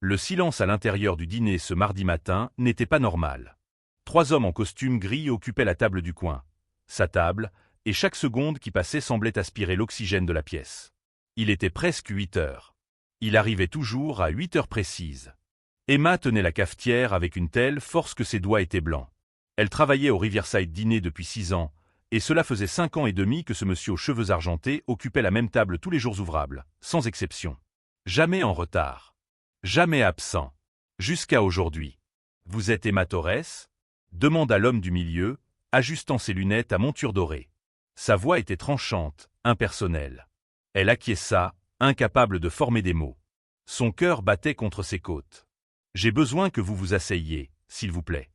Le silence à l'intérieur du dîner ce mardi matin n'était pas normal. 3 hommes en costume gris occupaient la table du coin. Sa table, et chaque seconde qui passait semblait aspirer l'oxygène de la pièce. Il était presque 8 heures. Il arrivait toujours à 8 heures précises. Emma tenait la cafetière avec une telle force que ses doigts étaient blancs. Elle travaillait au Riverside Diner depuis 6 ans, et cela faisait 5 ans et demi que ce monsieur aux cheveux argentés occupait la même table tous les jours ouvrables, sans exception. Jamais en retard. Jamais absent. Jusqu'à aujourd'hui. « Vous êtes Emma Torres ?» demanda l'homme du milieu, ajustant ses lunettes à monture dorée. Sa voix était tranchante, impersonnelle. Elle acquiesça, incapable de former des mots. Son cœur battait contre ses côtes. « J'ai besoin que vous vous asseyiez, s'il vous plaît. »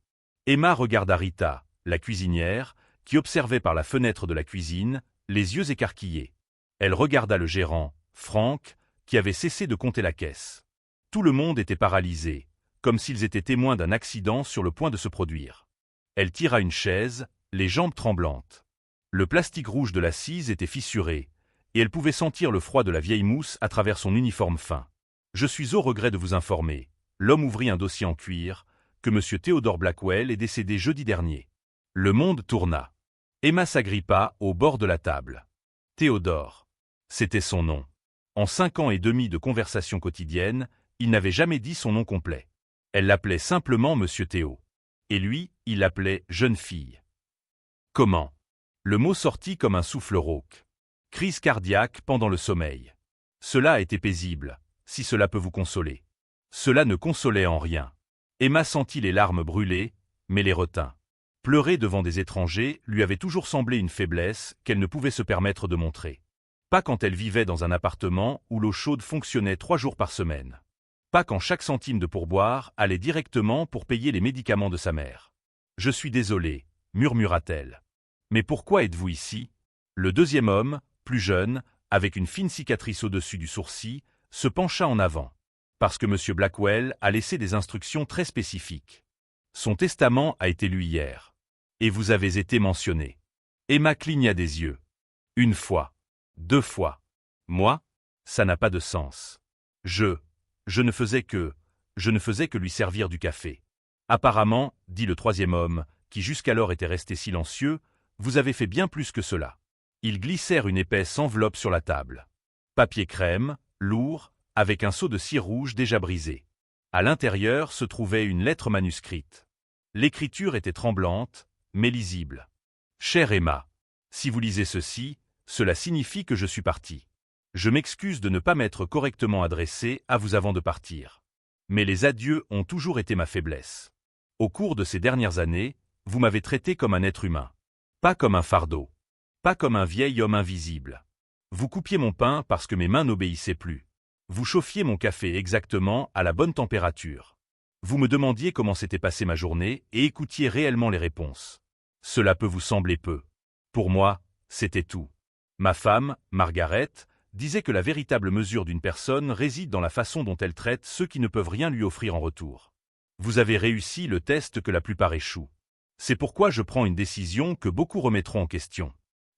Emma regarda Rita, la cuisinière, qui observait par la fenêtre de la cuisine, les yeux écarquillés. Elle regarda le gérant, Frank, qui avait cessé de compter la caisse. Tout le monde était paralysé, comme s'ils étaient témoins d'un accident sur le point de se produire. Elle tira une chaise, les jambes tremblantes. Le plastique rouge de l'assise était fissuré, et elle pouvait sentir le froid de la vieille mousse à travers son uniforme fin. « Je suis au regret de vous informer. » L'homme ouvrit un dossier en cuir, que M. Theodore Blackwell est décédé jeudi dernier. Le monde tourna. Emma s'agrippa au bord de la table. Théodore. C'était son nom. En 5 ans et demi de conversation quotidienne, il n'avait jamais dit son nom complet. Elle l'appelait simplement Monsieur Théo. Et lui, il l'appelait jeune fille. Comment? Le mot sortit comme un souffle rauque. Crise cardiaque pendant le sommeil. Cela a été paisible, si cela peut vous consoler. Cela ne consolait en rien. Emma sentit les larmes brûler, mais les retint. Pleurer devant des étrangers lui avait toujours semblé une faiblesse qu'elle ne pouvait se permettre de montrer. Pas quand elle vivait dans un appartement où l'eau chaude fonctionnait 3 jours par semaine. Pas quand chaque centime de pourboire allait directement pour payer les médicaments de sa mère. « Je suis désolée, » murmura-t-elle. « Mais pourquoi êtes-vous ici ?» Le deuxième homme, plus jeune, avec une fine cicatrice au-dessus du sourcil, se pencha en avant. Parce que M. Blackwell a laissé des instructions très spécifiques. Son testament a été lu hier. Et vous avez été mentionné. Emma cligna des yeux. 1 fois. 2 fois. Moi? Ça n'a pas de sens. Je ne faisais que lui servir du café. Apparemment, dit le troisième homme, qui jusqu'alors était resté silencieux, vous avez fait bien plus que cela. Ils glissèrent une épaisse enveloppe sur la table. Papier crème, lourd, avec un seau de cire rouge déjà brisé. À l'intérieur se trouvait une lettre manuscrite. L'écriture était tremblante, mais lisible. Chère Emma, si vous lisez ceci, cela signifie que je suis parti. Je m'excuse de ne pas m'être correctement adressé à vous avant de partir. Mais les adieux ont toujours été ma faiblesse. Au cours de ces dernières années, vous m'avez traité comme un être humain. Pas comme un fardeau. Pas comme un vieil homme invisible. Vous coupiez mon pain parce que mes mains n'obéissaient plus. Vous chauffiez mon café exactement à la bonne température. Vous me demandiez comment s'était passée ma journée et écoutiez réellement les réponses. Cela peut vous sembler peu. Pour moi, c'était tout. Ma femme, Margaret, disait que la véritable mesure d'une personne réside dans la façon dont elle traite ceux qui ne peuvent rien lui offrir en retour. Vous avez réussi le test que la plupart échouent. C'est pourquoi je prends une décision que beaucoup remettront en question.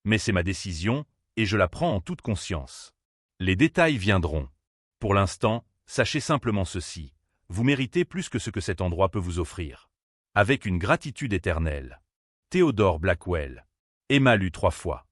Mais c'est ma décision, et je la prends en toute conscience. Les détails viendront. Pour l'instant, sachez simplement ceci. Vous méritez plus que ce que cet endroit peut vous offrir. Avec une gratitude éternelle. Theodore Blackwell. Emma lut 3 fois.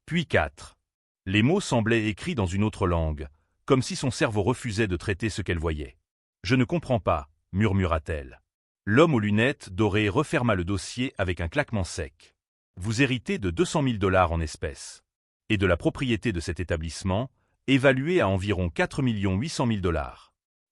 Puis 4. Les mots semblaient écrits dans une autre langue, comme si son cerveau refusait de traiter ce qu'elle voyait. « Je ne comprends pas », murmura-t-elle. L'homme aux lunettes dorées referma le dossier avec un claquement sec. « Vous héritez de 200 000 $ en espèces. Et de la propriété de cet établissement, évaluée à environ 4 800 000 $.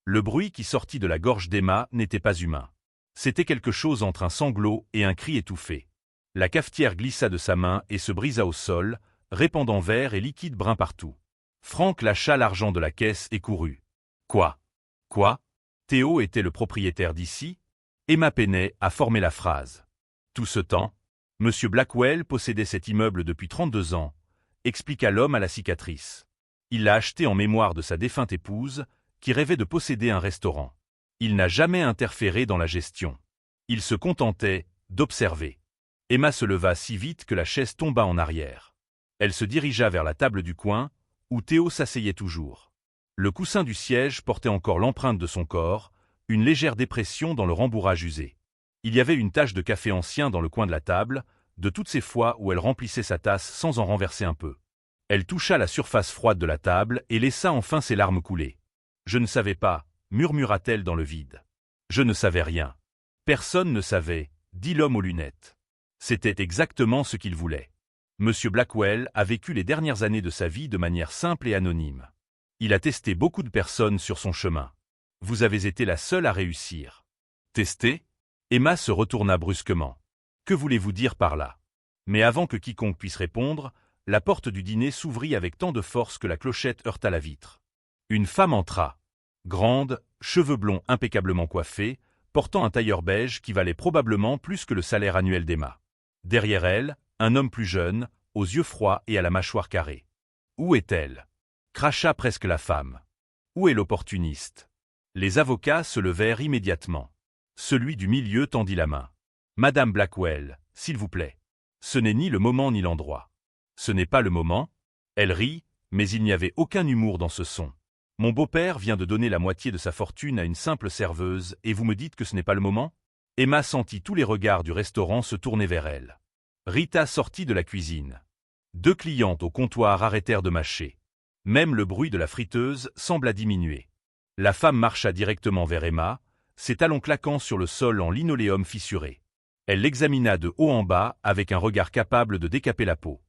Le bruit qui sortit de la gorge d'Emma n'était pas humain. C'était quelque chose entre un sanglot et un cri étouffé. La cafetière glissa de sa main et se brisa au sol, répandant verre et liquide brun partout. Frank lâcha l'argent de la caisse et courut. Quoi? Quoi? Théo était le propriétaire d'ici? Emma peinait à former la phrase. Tout ce temps, M. Blackwell possédait cet immeuble depuis 32 ans, expliqua l'homme à la cicatrice. Il l'a acheté en mémoire de sa défunte épouse, qui rêvait de posséder un restaurant. Il n'a jamais interféré dans la gestion. Il se contentait d'observer. Emma se leva si vite que la chaise tomba en arrière. Elle se dirigea vers la table du coin, où Théo s'asseyait toujours. Le coussin du siège portait encore l'empreinte de son corps, une légère dépression dans le rembourrage usé. Il y avait une tache de café ancien dans le coin de la table, de toutes ces fois où elle remplissait sa tasse sans en renverser un peu. Elle toucha la surface froide de la table et laissa enfin ses larmes couler. « Je ne savais pas » murmura-t-elle dans le vide. « Je ne savais rien. » Personne ne savait, dit l'homme aux lunettes. C'était exactement ce qu'il voulait. Monsieur Blackwell a vécu les dernières années de sa vie de manière simple et anonyme. Il a testé beaucoup de personnes sur son chemin. Vous avez été la seule à réussir. Testé ? Emma se retourna brusquement. Que voulez-vous dire par là ? Mais avant que quiconque puisse répondre, la porte du dîner s'ouvrit avec tant de force que la clochette heurta la vitre. Une femme entra. Grande, cheveux blonds impeccablement coiffés, portant un tailleur beige qui valait probablement plus que le salaire annuel d'Emma. Derrière elle, un homme plus jeune, aux yeux froids et à la mâchoire carrée. Où est-elle ? Cracha presque la femme. Où est l'opportuniste ? Les avocats se levèrent immédiatement. Celui du milieu tendit la main. Madame Blackwell, s'il vous plaît. Ce n'est ni le moment ni l'endroit. Ce n'est pas le moment ? Elle rit, mais il n'y avait aucun humour dans ce son. Mon beau-père vient de donner la moitié de sa fortune à une simple serveuse et vous me dites que ce n'est pas le moment ? Emma sentit tous les regards du restaurant se tourner vers elle. Rita sortit de la cuisine. 2 clientes au comptoir arrêtèrent de mâcher. Même le bruit de la friteuse sembla diminuer. La femme marcha directement vers Emma, ses talons claquant sur le sol en linoléum fissuré. Elle l'examina de haut en bas avec un regard capable de décaper la peau.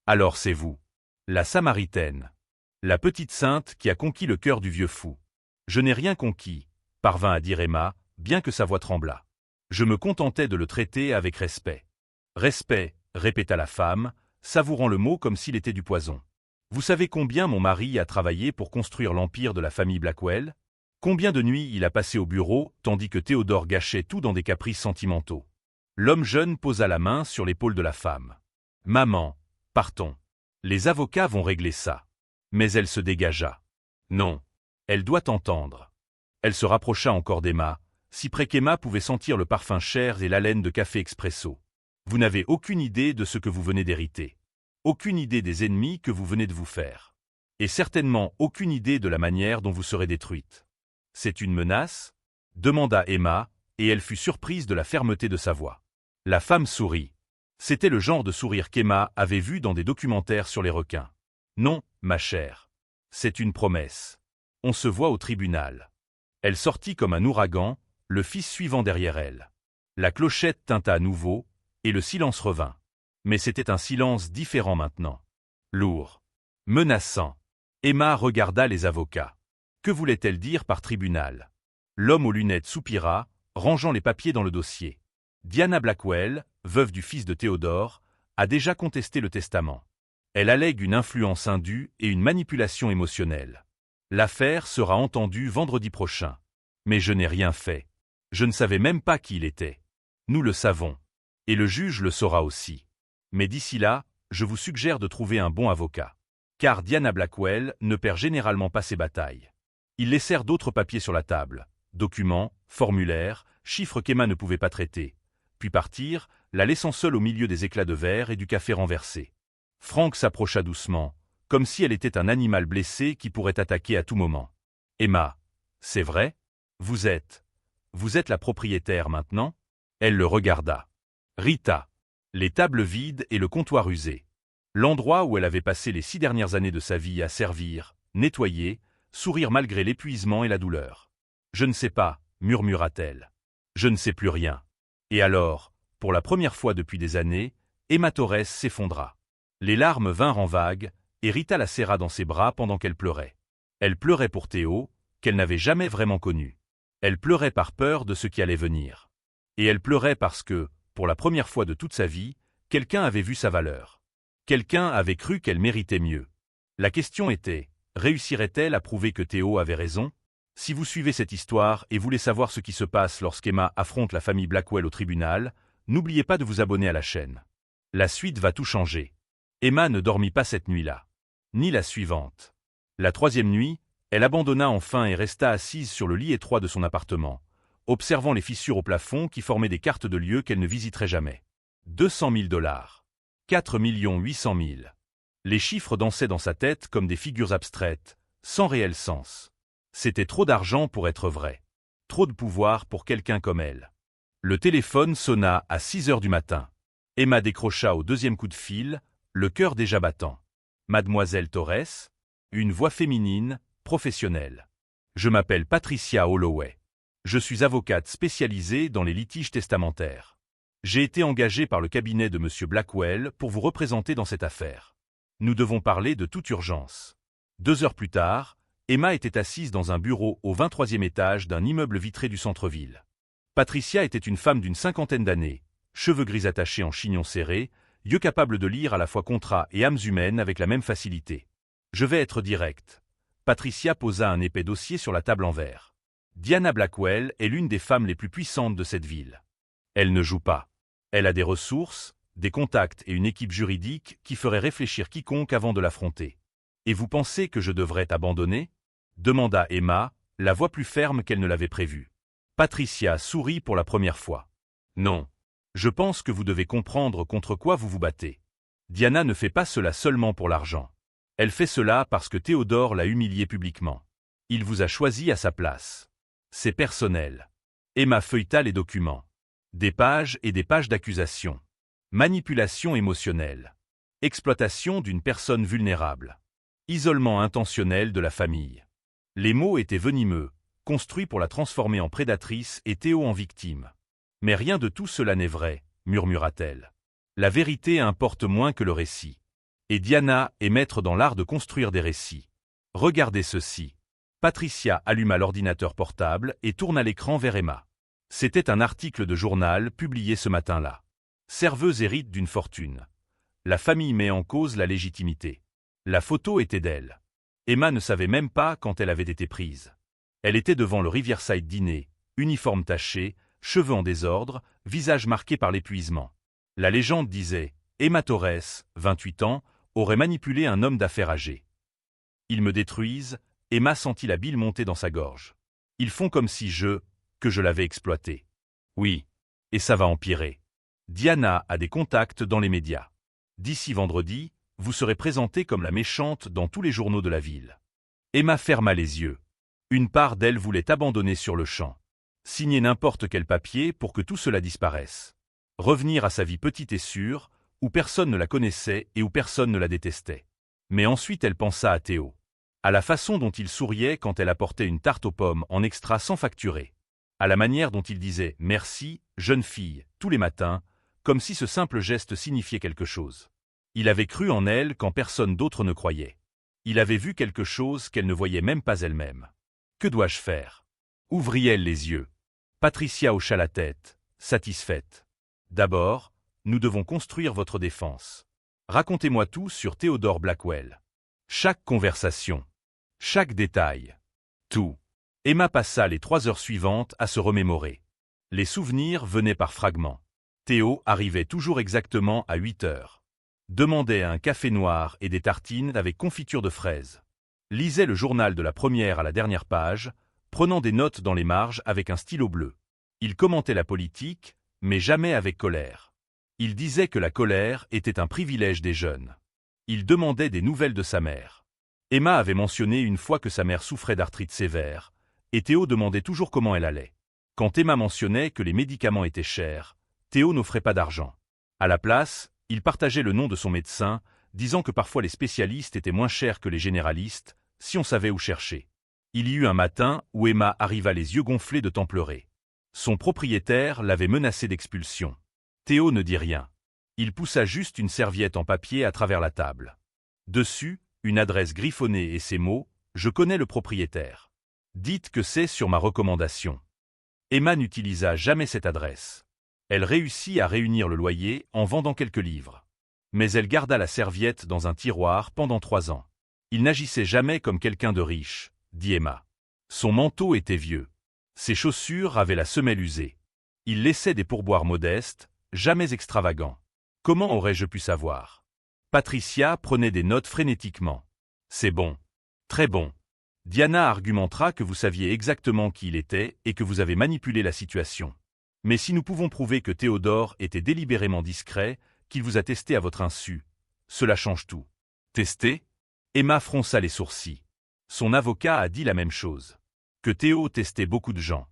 Alors c'est vous. La Samaritaine. La petite sainte qui a conquis le cœur du vieux fou. Je n'ai rien conquis, parvint à dire Emma, bien que sa voix tremblât. Je me contentais de le traiter avec respect. Respect, répéta la femme, savourant le mot comme s'il était du poison. Vous savez combien mon mari a travaillé pour construire l'empire de la famille Blackwell ? Combien de nuits il a passé au bureau, tandis que Théodore gâchait tout dans des caprices sentimentaux. L'homme jeune posa la main sur l'épaule de la femme. Maman, partons. Les avocats vont régler ça. Mais elle se dégagea. Non. Elle doit entendre. Elle se rapprocha encore d'Emma, si près qu'Emma pouvait sentir le parfum cher et l'haleine de café expresso. Vous n'avez aucune idée de ce que vous venez d'hériter. Aucune idée des ennemis que vous venez de vous faire. Et certainement aucune idée de la manière dont vous serez détruite. C'est une menace ? Demanda Emma, et elle fut surprise de la fermeté de sa voix. La femme sourit. C'était le genre de sourire qu'Emma avait vu dans des documentaires sur les requins. Non, ma chère. C'est une promesse. On se voit au tribunal. Elle sortit comme un ouragan, le fils suivant derrière elle. La clochette tinta à nouveau, et le silence revint. Mais c'était un silence différent maintenant. Lourd. Menaçant. Emma regarda les avocats. Que voulait-elle dire par tribunal ? L'homme aux lunettes soupira, rangeant les papiers dans le dossier. Diana Blackwell, veuve du fils de Théodore, a déjà contesté le testament. Elle allègue une influence indue et une manipulation émotionnelle. L'affaire sera entendue vendredi prochain. Mais je n'ai rien fait. Je ne savais même pas qui il était. Nous le savons. Et le juge le saura aussi. Mais d'ici là, je vous suggère de trouver un bon avocat. Car Diana Blackwell ne perd généralement pas ses batailles. Ils laissèrent d'autres papiers sur la table. Documents, formulaires, chiffres qu'Emma ne pouvait pas traiter. Puis partirent, la laissant seule au milieu des éclats de verre et du café renversé. Frank s'approcha doucement, comme si elle était un animal blessé qui pourrait attaquer à tout moment. Emma, c'est vrai ? Vous êtes la propriétaire maintenant ? Elle le regarda. Rita. Les tables vides et le comptoir usé. L'endroit où elle avait passé les 6 dernières années de sa vie à servir, nettoyer, sourire malgré l'épuisement et la douleur. Je ne sais pas, murmura-t-elle. Je ne sais plus rien. Et alors, pour la première fois depuis des années, Emma Torres s'effondra. Les larmes vinrent en vagues, et Rita la serra dans ses bras pendant qu'elle pleurait. Elle pleurait pour Théo, qu'elle n'avait jamais vraiment connu. Elle pleurait par peur de ce qui allait venir. Et elle pleurait parce que, pour la première fois de toute sa vie, quelqu'un avait vu sa valeur. Quelqu'un avait cru qu'elle méritait mieux. La question était, réussirait-elle à prouver que Théo avait raison ? Si vous suivez cette histoire et voulez savoir ce qui se passe lorsqu'Emma affronte la famille Blackwell au tribunal, n'oubliez pas de vous abonner à la chaîne. La suite va tout changer. Emma ne dormit pas cette nuit-là. Ni la suivante. La 3e nuit, elle abandonna enfin et resta assise sur le lit étroit de son appartement, observant les fissures au plafond qui formaient des cartes de lieux qu'elle ne visiterait jamais. 200 000 $. 4 800 000. Les chiffres dansaient dans sa tête comme des figures abstraites, sans réel sens. C'était trop d'argent pour être vrai. Trop de pouvoir pour quelqu'un comme elle. Le téléphone sonna à 6 heures du matin. Emma décrocha au deuxième coup de fil, le cœur déjà battant. Mademoiselle Torres, une voix féminine, professionnelle. Je m'appelle Patricia Holloway. Je suis avocate spécialisée dans les litiges testamentaires. J'ai été engagée par le cabinet de M. Blackwell pour vous représenter dans cette affaire. Nous devons parler de toute urgence. 2 heures plus tard, Emma était assise dans un bureau au 23e étage d'un immeuble vitré du centre-ville. Patricia était une femme d'une 50aine d'années, cheveux gris attachés en chignon serré, yeux capables de lire à la fois contrats et âmes humaines avec la même facilité. Je vais être direct. Patricia posa un épais dossier sur la table en verre. Diana Blackwell est l'une des femmes les plus puissantes de cette ville. Elle ne joue pas. Elle a des ressources, des contacts et une équipe juridique qui ferait réfléchir quiconque avant de l'affronter. Et vous pensez que je devrais abandonner ? Demanda Emma, la voix plus ferme qu'elle ne l'avait prévu. Patricia sourit pour la première fois. Non. Je pense que vous devez comprendre contre quoi vous vous battez. Diana ne fait pas cela seulement pour l'argent. Elle fait cela parce que Théodore l'a humiliée publiquement. Il vous a choisi à sa place. C'est personnel. Emma feuilleta les documents. Des pages et des pages d'accusation. Manipulation émotionnelle. Exploitation d'une personne vulnérable. Isolement intentionnel de la famille. Les mots étaient venimeux, construits pour la transformer en prédatrice et Théo en victime. Mais rien de tout cela n'est vrai, murmura-t-elle. La vérité importe moins que le récit. Et Diana est maître dans l'art de construire des récits. Regardez ceci. Patricia alluma l'ordinateur portable et tourna l'écran vers Emma. C'était un article de journal publié ce matin-là. Serveuse hérite d'une fortune. La famille met en cause la légitimité. La photo était d'elle. Emma ne savait même pas quand elle avait été prise. Elle était devant le Riverside Diner, uniforme taché, cheveux en désordre, visage marqué par l'épuisement. La légende disait « Emma Torres, 28 ans, aurait manipulé un homme d'affaires âgé. » Ils me détruisent, Emma sentit la bile monter dans sa gorge. Ils font comme si que je l'avais exploité. Oui. Et ça va empirer. Diana a des contacts dans les médias. D'ici vendredi, vous serez présentée comme la méchante dans tous les journaux de la ville. Emma ferma les yeux. Une part d'elle voulait abandonner sur le champ. Signer n'importe quel papier pour que tout cela disparaisse. Revenir à sa vie petite et sûre, où personne ne la connaissait et où personne ne la détestait. Mais ensuite elle pensa à Théo. À la façon dont il souriait quand elle apportait une tarte aux pommes en extra sans facturer. À la manière dont il disait « Merci, jeune fille » tous les matins, comme si ce simple geste signifiait quelque chose. Il avait cru en elle quand personne d'autre ne croyait. Il avait vu quelque chose qu'elle ne voyait même pas elle-même. Que dois-je faire ? Ouvrit-elle les yeux. Patricia hocha la tête, satisfaite. D'abord, nous devons construire votre défense. Racontez-moi tout sur Théodore Blackwell. Chaque conversation. Chaque détail. Tout. Emma passa les 3 heures suivantes à se remémorer. Les souvenirs venaient par fragments. Théo arrivait toujours exactement à 8 heures. Demandait un café noir et des tartines avec confiture de fraises. Lisait le journal de la première à la dernière page, prenant des notes dans les marges avec un stylo bleu. Il commentait la politique, mais jamais avec colère. Il disait que la colère était un privilège des jeunes. Il demandait des nouvelles de sa mère. Emma avait mentionné une fois que sa mère souffrait d'arthrite sévère, et Théo demandait toujours comment elle allait. Quand Emma mentionnait que les médicaments étaient chers, Théo n'offrait pas d'argent. À la place, il partageait le nom de son médecin, disant que parfois les spécialistes étaient moins chers que les généralistes, si on savait où chercher. Il y eut un matin où Emma arriva les yeux gonflés de tant pleurer. Son propriétaire l'avait menacée d'expulsion. Théo ne dit rien. Il poussa juste une serviette en papier à travers la table. Dessus, une adresse griffonnée et ces mots « Je connais le propriétaire. Dites que c'est sur ma recommandation. » Emma n'utilisa jamais cette adresse. Elle réussit à réunir le loyer en vendant quelques livres. Mais elle garda la serviette dans un tiroir pendant 3 ans. Il n'agissait jamais comme quelqu'un de riche, dit Emma. Son manteau était vieux. Ses chaussures avaient la semelle usée. Il laissait des pourboires modestes, jamais extravagants. Comment aurais-je pu savoir ? Patricia prenait des notes frénétiquement. C'est bon. Très bon. Diana argumentera que vous saviez exactement qui il était et que vous avez manipulé la situation. Mais si nous pouvons prouver que Théodore était délibérément discret, qu'il vous a testé à votre insu, cela change tout. Testé ? Emma fronça les sourcils. Son avocat a dit la même chose. Que Théo testait beaucoup de gens.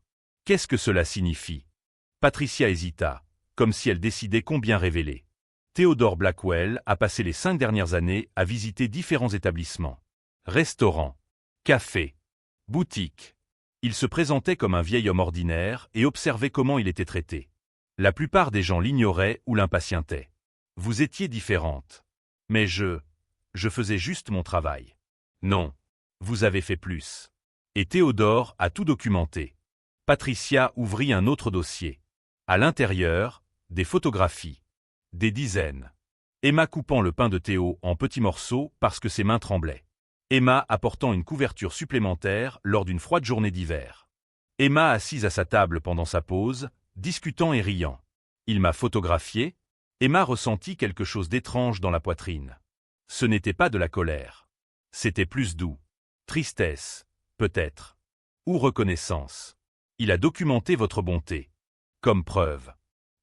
Qu'est-ce que cela signifie? Patricia hésita, comme si elle décidait combien révéler. Theodore Blackwell a passé les 5 dernières années à visiter différents établissements. Restaurants, cafés, boutiques. Il se présentait comme un vieil homme ordinaire et observait comment il était traité. La plupart des gens l'ignoraient ou l'impatientaient. Vous étiez différente. Mais je faisais juste mon travail. Non, vous avez fait plus. Et Théodore a tout documenté. Patricia ouvrit un autre dossier. À l'intérieur, des photographies. Des dizaines. Emma coupant le pain de Théo en petits morceaux parce que ses mains tremblaient. Emma apportant une couverture supplémentaire lors d'une froide journée d'hiver. Emma assise à sa table pendant sa pause, discutant et riant. Il m'a photographié. Emma ressentit quelque chose d'étrange dans la poitrine. Ce n'était pas de la colère. C'était plus doux. Tristesse, peut-être. Ou reconnaissance. Il a documenté votre bonté. Comme preuve.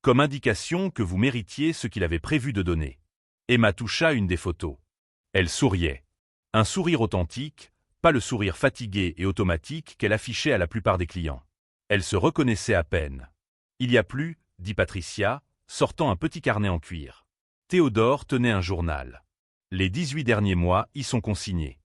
Comme indication que vous méritiez ce qu'il avait prévu de donner. Emma toucha une des photos. Elle souriait. Un sourire authentique, pas le sourire fatigué et automatique qu'elle affichait à la plupart des clients. Elle se reconnaissait à peine. Il y a plus, dit Patricia, sortant un petit carnet en cuir. Théodore tenait un journal. Les 18 derniers mois y sont consignés.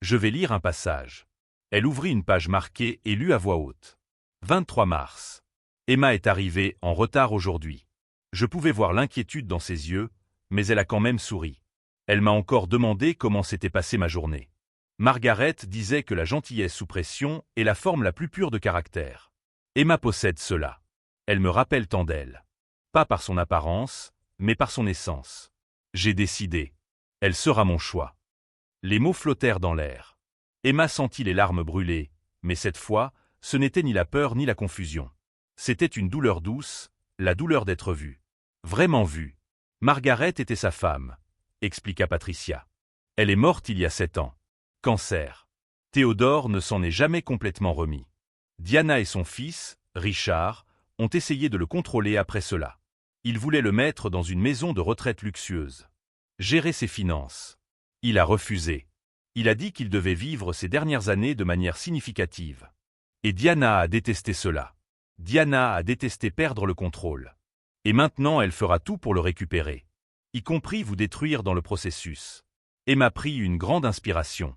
Je vais lire un passage. Elle ouvrit une page marquée et lut à voix haute. 23 mars. Emma est arrivée en retard aujourd'hui. Je pouvais voir l'inquiétude dans ses yeux, mais elle a quand même souri. Elle m'a encore demandé comment s'était passée ma journée. Margaret disait que la gentillesse sous pression est la forme la plus pure de caractère. Emma possède cela. Elle me rappelle tant d'elle. Pas par son apparence, mais par son essence. J'ai décidé. Elle sera mon choix. Les mots flottèrent dans l'air. Emma sentit les larmes brûler, mais cette fois, ce n'était ni la peur ni la confusion. C'était une douleur douce, la douleur d'être vue. Vraiment vue. Margaret était sa femme, expliqua Patricia. Elle est morte il y a 7 ans. Cancer. Théodore ne s'en est jamais complètement remis. Diana et son fils, Richard, ont essayé de le contrôler après cela. Ils voulaient le mettre dans une maison de retraite luxueuse. Gérer ses finances. Il a refusé. Il a dit qu'il devait vivre ses dernières années de manière significative. Et Diana a détesté cela. Diana a détesté perdre le contrôle. Et maintenant elle fera tout pour le récupérer. Y compris vous détruire dans le processus. Emma prit une grande inspiration.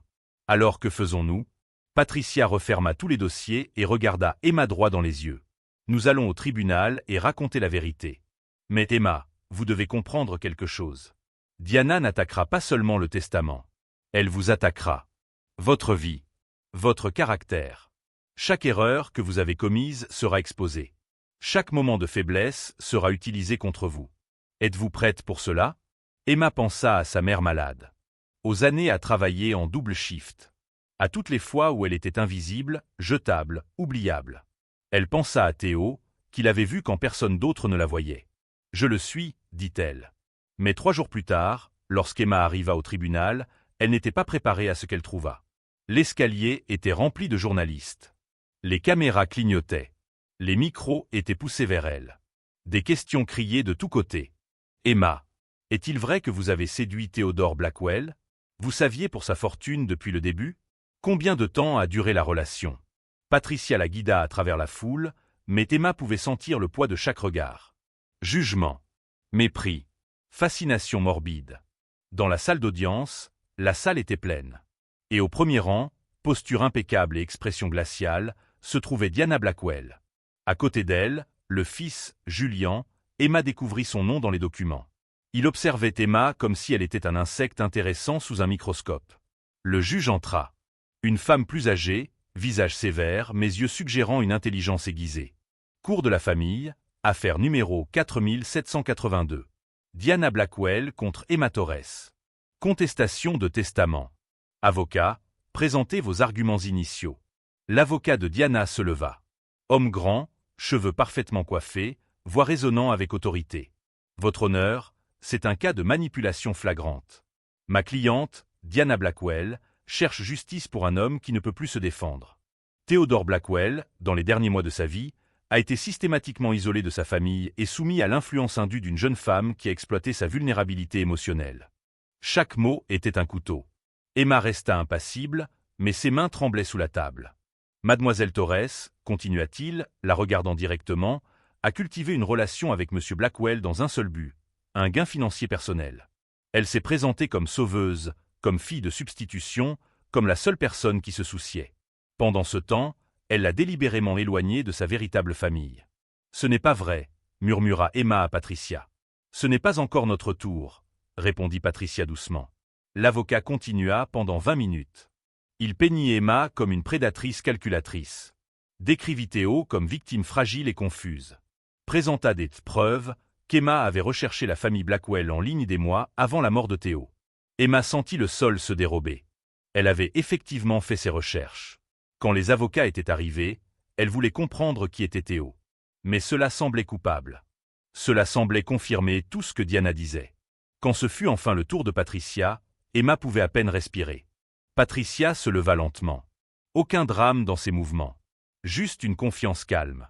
Alors que faisons-nous? Patricia referma tous les dossiers et regarda Emma droit dans les yeux. Nous allons au tribunal et raconter la vérité. Mais Emma, vous devez comprendre quelque chose. Diana n'attaquera pas seulement le testament. Elle vous attaquera. Votre vie. Votre caractère. Chaque erreur que vous avez commise sera exposée. Chaque moment de faiblesse sera utilisé contre vous. Êtes-vous prête pour cela? Emma pensa à sa mère malade. Aux années à travailler en double shift. À toutes les fois où elle était invisible, jetable, oubliable. Elle pensa à Théo, qu'il avait vu quand personne d'autre ne la voyait. Je le suis, dit-elle. Mais 3 jours plus tard, lorsqu'Emma arriva au tribunal, elle n'était pas préparée à ce qu'elle trouva. L'escalier était rempli de journalistes. Les caméras clignotaient. Les micros étaient poussés vers elle. Des questions criaient de tous côtés. Emma, est-il vrai que vous avez séduit Theodore Blackwell? Vous saviez pour sa fortune depuis le début? Combien de temps a duré la relation? Patricia la guida à travers la foule, mais Emma pouvait sentir le poids de chaque regard. Jugement, mépris, fascination morbide. Dans la salle d'audience, la salle était pleine. Et au premier rang, posture impeccable et expression glaciale, se trouvait Diana Blackwell. À côté d'elle, le fils, Julian, Emma découvrit son nom dans les documents. Il observait Emma comme si elle était un insecte intéressant sous un microscope. Le juge entra. Une femme plus âgée, visage sévère, mais yeux suggérant une intelligence aiguisée. Cour de la famille, affaire numéro 4782. Diana Blackwell contre Emma Torres. Contestation de testament. Avocat, présentez vos arguments initiaux. L'avocat de Diana se leva. Homme grand, cheveux parfaitement coiffés, voix résonnant avec autorité. Votre honneur, c'est un cas de manipulation flagrante. Ma cliente, Diana Blackwell, cherche justice pour un homme qui ne peut plus se défendre. Theodore Blackwell, dans les derniers mois de sa vie, a été systématiquement isolé de sa famille et soumis à l'influence indue d'une jeune femme qui a exploité sa vulnérabilité émotionnelle. Chaque mot était un couteau. Emma resta impassible, mais ses mains tremblaient sous la table. Mademoiselle Torres, continua-t-il, la regardant directement, a cultivé une relation avec M. Blackwell dans un seul but, un gain financier personnel. Elle s'est présentée comme sauveuse, comme fille de substitution, comme la seule personne qui se souciait. Pendant ce temps, elle l'a délibérément éloignée de sa véritable famille. « Ce n'est pas vrai, » murmura Emma à Patricia. « Ce n'est pas encore notre tour, » répondit Patricia doucement. L'avocat continua pendant 20 minutes. Il peignit Emma comme une prédatrice calculatrice. Décrivit Théo comme victime fragile et confuse. Présenta des preuves qu'Emma avait recherché la famille Blackwell en ligne des mois avant la mort de Théo. Emma sentit le sol se dérober. Elle avait effectivement fait ses recherches. Quand les avocats étaient arrivés, elle voulait comprendre qui était Théo. Mais cela semblait coupable. Cela semblait confirmer tout ce que Diana disait. Quand ce fut enfin le tour de Patricia, Emma pouvait à peine respirer. Patricia se leva lentement. Aucun drame dans ses mouvements. Juste une confiance calme.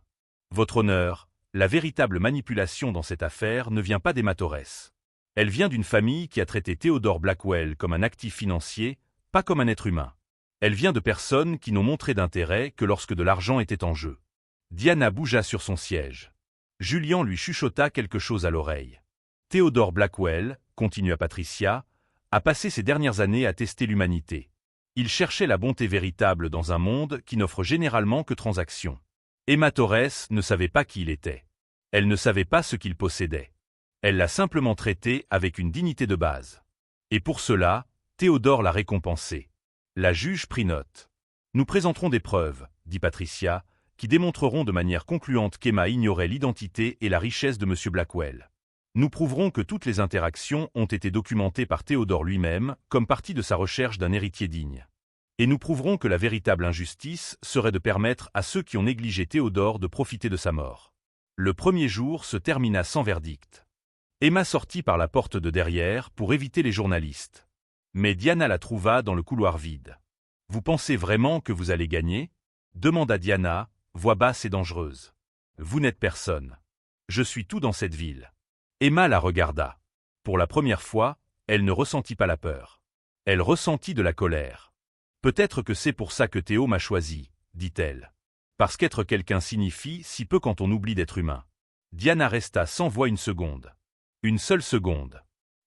Votre honneur, la véritable manipulation dans cette affaire ne vient pas d'Emma Torres. Elle vient d'une famille qui a traité Theodore Blackwell comme un actif financier, pas comme un être humain. Elle vient de personnes qui n'ont montré d'intérêt que lorsque de l'argent était en jeu. Diana bougea sur son siège. Julian lui chuchota quelque chose à l'oreille. Theodore Blackwell, continua Patricia, a passé ces dernières années à tester l'humanité. Il cherchait la bonté véritable dans un monde qui n'offre généralement que transactions. Emma Torres ne savait pas qui il était. Elle ne savait pas ce qu'il possédait. Elle l'a simplement traité avec une dignité de base. Et pour cela, Théodore l'a récompensé. La juge prit note. Nous présenterons des preuves, dit Patricia, qui démontreront de manière concluante qu'Emma ignorait l'identité et la richesse de M. Blackwell. Nous prouverons que toutes les interactions ont été documentées par Théodore lui-même comme partie de sa recherche d'un héritier digne. Et nous prouverons que la véritable injustice serait de permettre à ceux qui ont négligé Théodore de profiter de sa mort. Le premier jour se termina sans verdict. Emma sortit par la porte de derrière pour éviter les journalistes. Mais Diana la trouva dans le couloir vide. « Vous pensez vraiment que vous allez gagner ?» demanda Diana, voix basse et dangereuse. « Vous n'êtes personne. Je suis tout dans cette ville. » Emma la regarda. Pour la première fois, elle ne ressentit pas la peur. Elle ressentit de la colère. « Peut-être que c'est pour ça que Théo m'a choisi, » dit-elle. « Parce qu'être quelqu'un signifie si peu quand on oublie d'être humain. » Diana resta sans voix une seconde. Une seule seconde.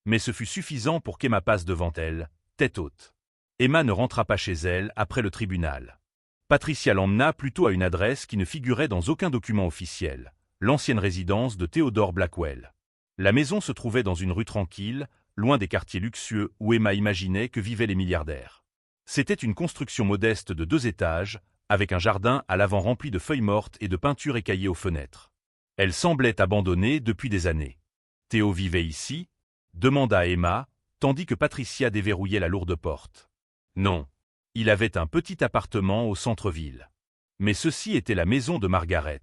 Mais ce fut suffisant pour qu'Emma passe devant elle, tête haute. Emma ne rentra pas chez elle après le tribunal. Patricia l'emmena plutôt à une adresse qui ne figurait dans aucun document officiel, l'ancienne résidence de Theodore Blackwell. La maison se trouvait dans une rue tranquille, loin des quartiers luxueux où Emma imaginait que vivaient les milliardaires. C'était une construction modeste de 2 étages, avec un jardin à l'avant rempli de feuilles mortes et de peintures écaillées aux fenêtres. Elle semblait abandonnée depuis des années. « Théo vivait ici ?» demanda Emma, tandis que Patricia déverrouillait la lourde porte. Non. Il avait un petit appartement au centre-ville. Mais ceci était la maison de Margaret.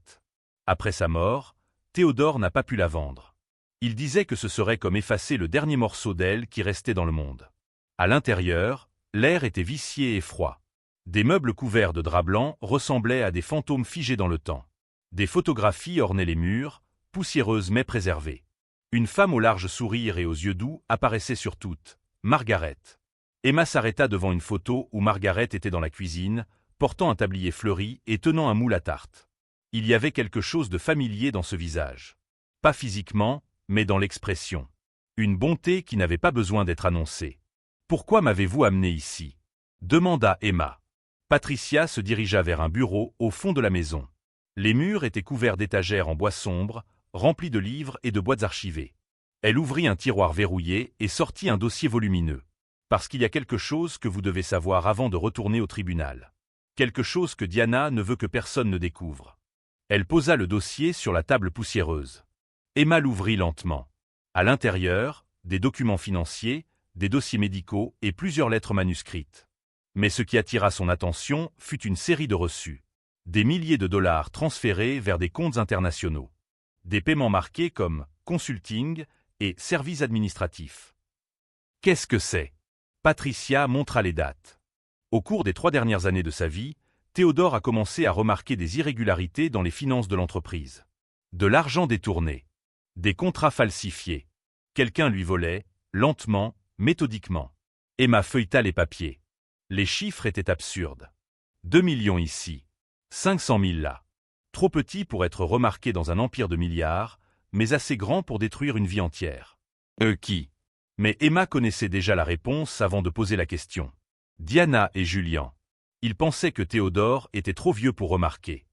Après sa mort, Théodore n'a pas pu la vendre. Il disait que ce serait comme effacer le dernier morceau d'elle qui restait dans le monde. À l'intérieur, l'air était vicié et froid. Des meubles couverts de drap blanc ressemblaient à des fantômes figés dans le temps. Des photographies ornaient les murs, poussiéreuses mais préservées. Une femme au large sourire et aux yeux doux apparaissait sur toutes, Margaret. Emma s'arrêta devant une photo où Margaret était dans la cuisine, portant un tablier fleuri et tenant un moule à tarte. Il y avait quelque chose de familier dans ce visage. Pas physiquement, mais dans l'expression. Une bonté qui n'avait pas besoin d'être annoncée. « Pourquoi m'avez-vous amené ici ?» demanda Emma. Patricia se dirigea vers un bureau au fond de la maison. Les murs étaient couverts d'étagères en bois sombre, remplis de livres et de boîtes archivées. Elle ouvrit un tiroir verrouillé et sortit un dossier volumineux. Parce qu'il y a quelque chose que vous devez savoir avant de retourner au tribunal. Quelque chose que Diana ne veut que personne ne découvre. Elle posa le dossier sur la table poussiéreuse. Emma l'ouvrit lentement. À l'intérieur, des documents financiers, des dossiers médicaux et plusieurs lettres manuscrites. Mais ce qui attira son attention fut une série de reçus. Des milliers de dollars transférés vers des comptes internationaux. Des paiements marqués comme « consulting » et « services administratifs ». Qu'est-ce que c'est ? Patricia montra les dates. Au cours des 3 dernières années de sa vie, Théodore a commencé à remarquer des irrégularités dans les finances de l'entreprise. De l'argent détourné. Des contrats falsifiés. Quelqu'un lui volait, lentement, méthodiquement. Emma feuilleta les papiers. Les chiffres étaient absurdes. 2 millions ici, 500 000 là. Trop petit pour être remarqué dans un empire de milliards, mais assez grand pour détruire une vie entière. Qui? Mais Emma connaissait déjà la réponse avant de poser la question. Diana et Julien. Ils pensaient que Théodore était trop vieux pour remarquer,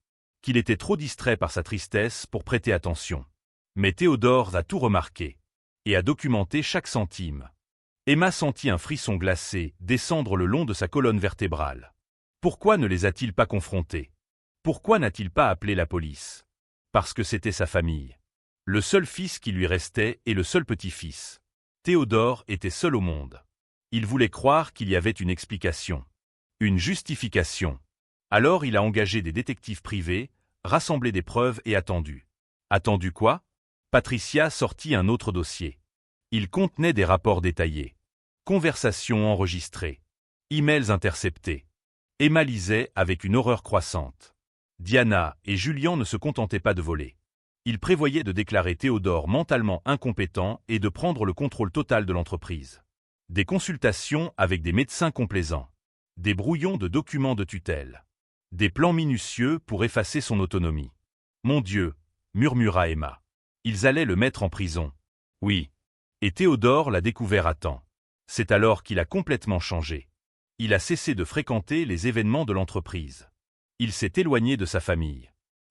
qu'il était trop distrait par sa tristesse pour prêter attention. Mais Théodore a tout remarqué, et a documenté chaque centime. Emma sentit un frisson glacé descendre le long de sa colonne vertébrale. Pourquoi ne les a-t-il pas confrontés? Pourquoi n'a-t-il pas appelé la police? Parce que c'était sa famille. Le seul fils qui lui restait et le seul petit-fils. Théodore était seul au monde. Il voulait croire qu'il y avait une explication. Une justification. Alors il a engagé des détectives privés, rassemblé des preuves et attendu. Attendu quoi? Patricia sortit un autre dossier. Il contenait des rapports détaillés. Conversations enregistrées. Emails interceptés. Emma lisait avec une horreur croissante. Diana et Julien ne se contentaient pas de voler. Ils prévoyaient de déclarer Théodore mentalement incompétent et de prendre le contrôle total de l'entreprise. Des consultations avec des médecins complaisants. Des brouillons de documents de tutelle. Des plans minutieux pour effacer son autonomie. Mon Dieu, murmura Emma. Ils allaient le mettre en prison. Oui. Et Théodore l'a découvert à temps. C'est alors qu'il a complètement changé. Il a cessé de fréquenter les événements de l'entreprise. Il s'est éloigné de sa famille.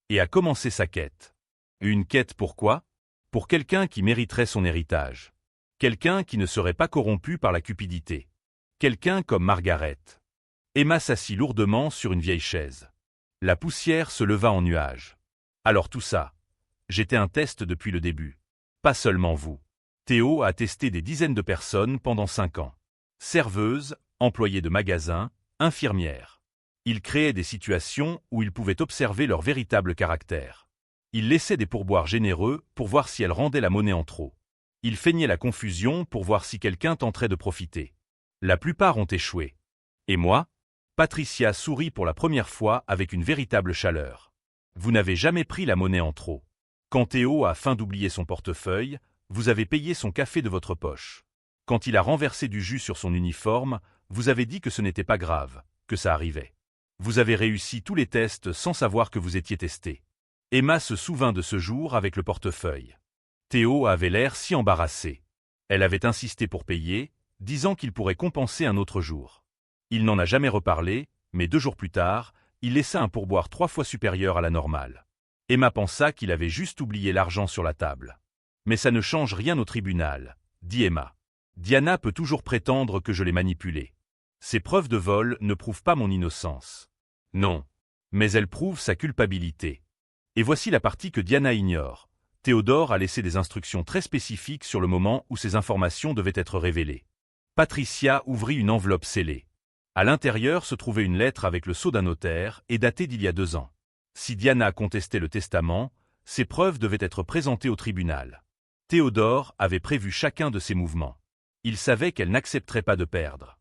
Et a commencé sa quête. Une quête pourquoi? Pour quelqu'un qui mériterait son héritage. Quelqu'un qui ne serait pas corrompu par la cupidité. Quelqu'un comme Margaret. Emma s'assit lourdement sur une vieille chaise. La poussière se leva en nuages. Alors tout ça. J'étais un test depuis le début. Pas seulement vous. Théo a testé des dizaines de personnes pendant 5 ans. Serveuses, employés de magasins, infirmières. Il créait des situations où il pouvait observer leur véritable caractère. Il laissait des pourboires généreux pour voir si elles rendaient la monnaie en trop. Il feignait la confusion pour voir si quelqu'un tenterait de profiter. La plupart ont échoué. Et moi? Patricia sourit pour la première fois avec une véritable chaleur. Vous n'avez jamais pris la monnaie en trop. Quand Théo a faim d'oublier son portefeuille, vous avez payé son café de votre poche. Quand il a renversé du jus sur son uniforme, vous avez dit que ce n'était pas grave, que ça arrivait. Vous avez réussi tous les tests sans savoir que vous étiez testé. Emma se souvint de ce jour avec le portefeuille. Théo avait l'air si embarrassé. Elle avait insisté pour payer, disant qu'il pourrait compenser un autre jour. Il n'en a jamais reparlé, mais 2 jours plus tard, il laissa un pourboire 3 fois supérieur à la normale. Emma pensa qu'il avait juste oublié l'argent sur la table. Mais ça ne change rien au tribunal, dit Emma. Diana peut toujours prétendre que je l'ai manipulée. Ces preuves de vol ne prouvent pas mon innocence. Non. Mais elles prouvent sa culpabilité. Et voici la partie que Diana ignore. Théodore a laissé des instructions très spécifiques sur le moment où ces informations devaient être révélées. Patricia ouvrit une enveloppe scellée. À l'intérieur se trouvait une lettre avec le sceau d'un notaire et datée d'il y a 2 ans. Si Diana contestait le testament, ces preuves devaient être présentées au tribunal. Théodore avait prévu chacun de ses mouvements. Il savait qu'elle n'accepterait pas de perdre.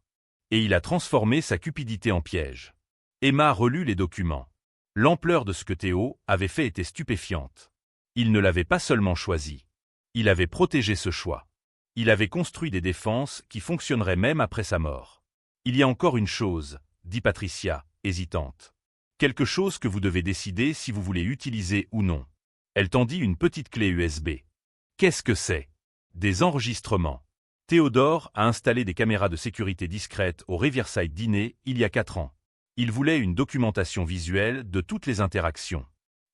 Et il a transformé sa cupidité en piège. Emma relut les documents. L'ampleur de ce que Théo avait fait était stupéfiante. Il ne l'avait pas seulement choisi. Il avait protégé ce choix. Il avait construit des défenses qui fonctionneraient même après sa mort. Il y a encore une chose, dit Patricia, hésitante. Quelque chose que vous devez décider si vous voulez utiliser ou non. Elle tendit une petite clé USB. Qu'est-ce que c'est? Des enregistrements. Théodore a installé des caméras de sécurité discrètes au Riverside Diner il y a 4 ans. Il voulait une documentation visuelle de toutes les interactions.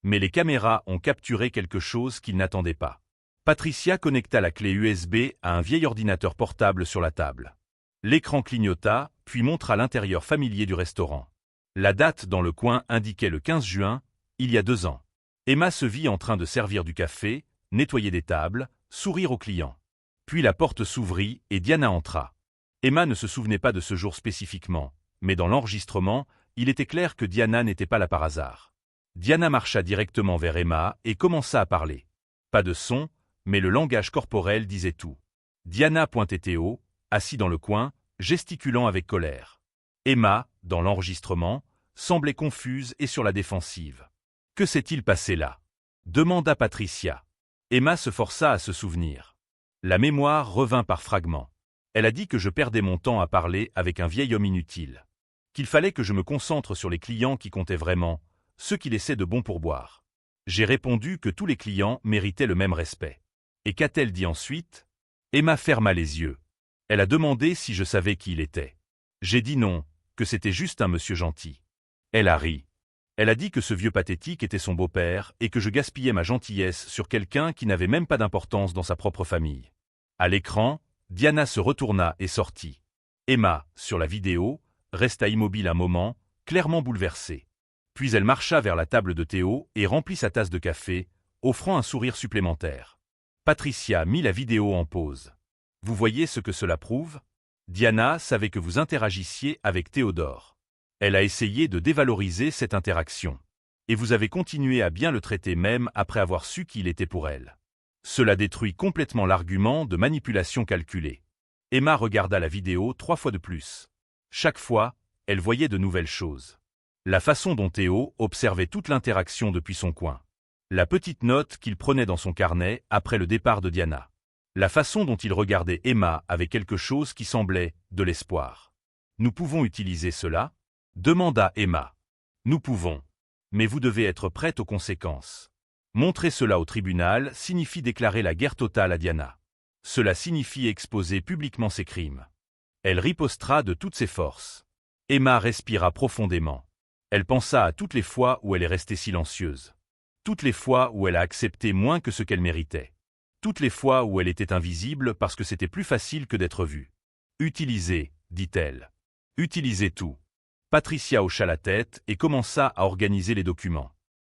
Mais les caméras ont capturé quelque chose qu'il n'attendait pas. Patricia connecta la clé USB à un vieil ordinateur portable sur la table. L'écran clignota, puis montra l'intérieur familier du restaurant. La date dans le coin indiquait le 15 juin, il y a 2 ans. Emma se vit en train de servir du café, nettoyer des tables, sourire aux clients. Puis la porte s'ouvrit et Diana entra. Emma ne se souvenait pas de ce jour spécifiquement, mais dans l'enregistrement, il était clair que Diana n'était pas là par hasard. Diana marcha directement vers Emma et commença à parler. Pas de son, mais le langage corporel disait tout. Diana pointait Théo, assis dans le coin, gesticulant avec colère. Emma, dans l'enregistrement, semblait confuse et sur la défensive. Que s'est-il passé là? Demanda Patricia. Emma se força à se souvenir. La mémoire revint par fragments. Elle a dit que je perdais mon temps à parler avec un vieil homme inutile. Qu'il fallait que je me concentre sur les clients qui comptaient vraiment, ceux qui laissaient de bons pourboires. J'ai répondu que tous les clients méritaient le même respect. Et qu'a-t-elle dit ensuite? Emma ferma les yeux. Elle a demandé si je savais qui il était. J'ai dit non, que c'était juste un monsieur gentil. Elle a ri. Elle a dit que ce vieux pathétique était son beau-père et que je gaspillais ma gentillesse sur quelqu'un qui n'avait même pas d'importance dans sa propre famille. À l'écran, Diana se retourna et sortit. Emma, sur la vidéo, resta immobile un moment, clairement bouleversée. Puis elle marcha vers la table de Théo et remplit sa tasse de café, offrant un sourire supplémentaire. Patricia mit la vidéo en pause. Vous voyez ce que cela prouve? Diana savait que vous interagissiez avec Théodore. Elle a essayé de dévaloriser cette interaction. Et vous avez continué à bien le traiter même après avoir su qui il était pour elle. Cela détruit complètement l'argument de manipulation calculée. Emma regarda la vidéo 3 fois de plus. Chaque fois, elle voyait de nouvelles choses. La façon dont Théo observait toute l'interaction depuis son coin. La petite note qu'il prenait dans son carnet après le départ de Diana. La façon dont il regardait Emma avec quelque chose qui semblait de l'espoir. Nous pouvons utiliser cela? Demanda Emma. Nous pouvons. Mais vous devez être prête aux conséquences. Montrer cela au tribunal signifie déclarer la guerre totale à Diana. Cela signifie exposer publiquement ses crimes. Elle riposta de toutes ses forces. Emma respira profondément. Elle pensa à toutes les fois où elle est restée silencieuse. Toutes les fois où elle a accepté moins que ce qu'elle méritait. Toutes les fois où elle était invisible parce que c'était plus facile que d'être vue. Utilisez, dit-elle. Utilisez tout. Patricia hocha la tête et commença à organiser les documents.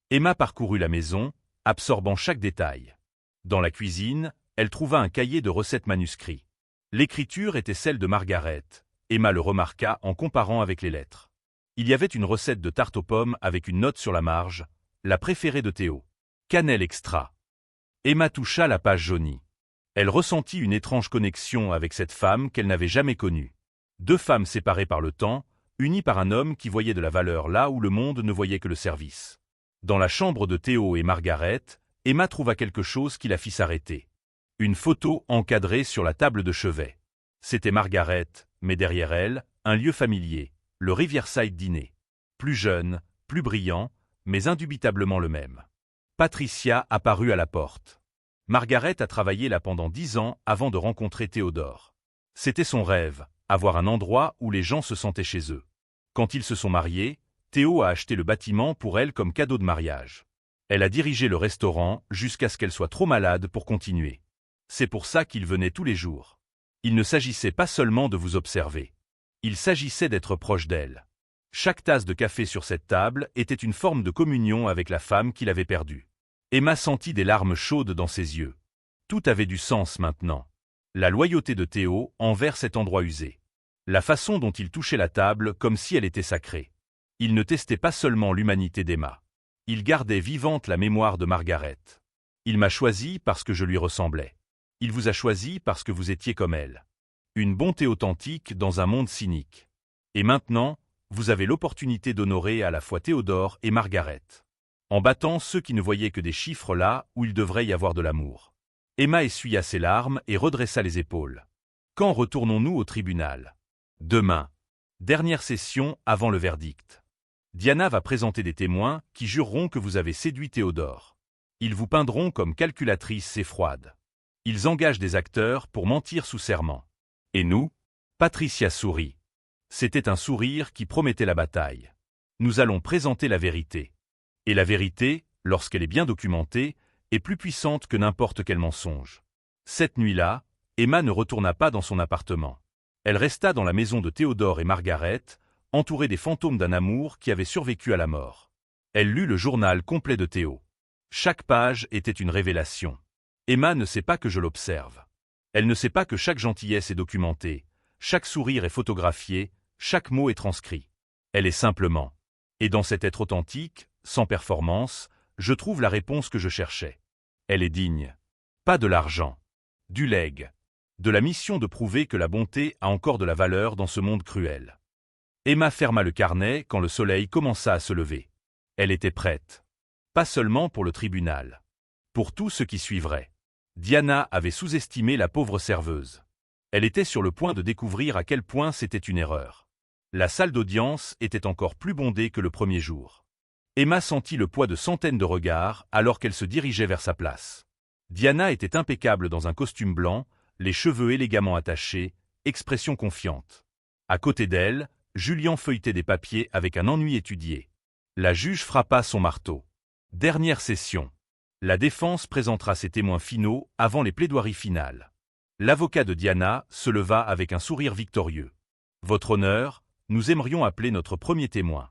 Emma parcourut la maison, absorbant chaque détail. Dans la cuisine, elle trouva un cahier de recettes manuscrit. L'écriture était celle de Margaret. Emma le remarqua en comparant avec les lettres. Il y avait une recette de tarte aux pommes avec une note sur la marge, la préférée de Théo. Cannelle extra. Emma toucha la page jaunie. Elle ressentit une étrange connexion avec cette femme qu'elle n'avait jamais connue. Deux femmes séparées par le temps, unies par un homme qui voyait de la valeur là où le monde ne voyait que le service. Dans la chambre de Théo et Margaret, Emma trouva quelque chose qui la fit s'arrêter. Une photo encadrée sur la table de chevet. C'était Margaret, mais derrière elle, un lieu familier, le Riverside Diner. Plus jeune, plus brillant, mais indubitablement le même. Patricia apparut à la porte. Margaret a travaillé là pendant 10 ans avant de rencontrer Théodore. C'était son rêve, avoir un endroit où les gens se sentaient chez eux. Quand ils se sont mariés, Théo a acheté le bâtiment pour elle comme cadeau de mariage. Elle a dirigé le restaurant jusqu'à ce qu'elle soit trop malade pour continuer. C'est pour ça qu'il venait tous les jours. Il ne s'agissait pas seulement de vous observer. Il s'agissait d'être proche d'elle. Chaque tasse de café sur cette table était une forme de communion avec la femme qu'il avait perdue. Emma sentit des larmes chaudes dans ses yeux. Tout avait du sens maintenant. La loyauté de Théo envers cet endroit usé. La façon dont il touchait la table comme si elle était sacrée. Il ne testait pas seulement l'humanité d'Emma. Il gardait vivante la mémoire de Margaret. Il m'a choisi parce que je lui ressemblais. Il vous a choisi parce que vous étiez comme elle. Une bonté authentique dans un monde cynique. Et maintenant, vous avez l'opportunité d'honorer à la fois Théodore et Margaret. En battant ceux qui ne voyaient que des chiffres là où il devrait y avoir de l'amour. Emma essuya ses larmes et redressa les épaules. Quand retournons-nous au tribunal? Demain. Dernière session avant le verdict. Diana va présenter des témoins qui jureront que vous avez séduit Théodore. Ils vous peindront comme calculatrice et froide. Ils engagent des acteurs pour mentir sous serment. Et nous? Patricia sourit. C'était un sourire qui promettait la bataille. Nous allons présenter la vérité. Et la vérité, lorsqu'elle est bien documentée, est plus puissante que n'importe quel mensonge. Cette nuit-là, Emma ne retourna pas dans son appartement. Elle resta dans la maison de Théodore et Margaret, entourée des fantômes d'un amour qui avait survécu à la mort. Elle lut le journal complet de Théo. Chaque page était une révélation. Emma ne sait pas que je l'observe. Elle ne sait pas que chaque gentillesse est documentée, chaque sourire est photographié, chaque mot est transcrit. Elle est simplement. Et dans cet être authentique, sans performance, je trouve la réponse que je cherchais. Elle est digne. Pas de l'argent. Du legs. De la mission de prouver que la bonté a encore de la valeur dans ce monde cruel. Emma ferma le carnet quand le soleil commença à se lever. Elle était prête. Pas seulement pour le tribunal. Pour tout ce qui suivrait. Diana avait sous-estimé la pauvre serveuse. Elle était sur le point de découvrir à quel point c'était une erreur. La salle d'audience était encore plus bondée que le premier jour. Emma sentit le poids de centaines de regards alors qu'elle se dirigeait vers sa place. Diana était impeccable dans un costume blanc, les cheveux élégamment attachés, expression confiante. À côté d'elle, Julian feuilletait des papiers avec un ennui étudié. La juge frappa son marteau. Dernière session. La défense présentera ses témoins finaux avant les plaidoiries finales. L'avocat de Diana se leva avec un sourire victorieux. Votre honneur, nous aimerions appeler notre premier témoin.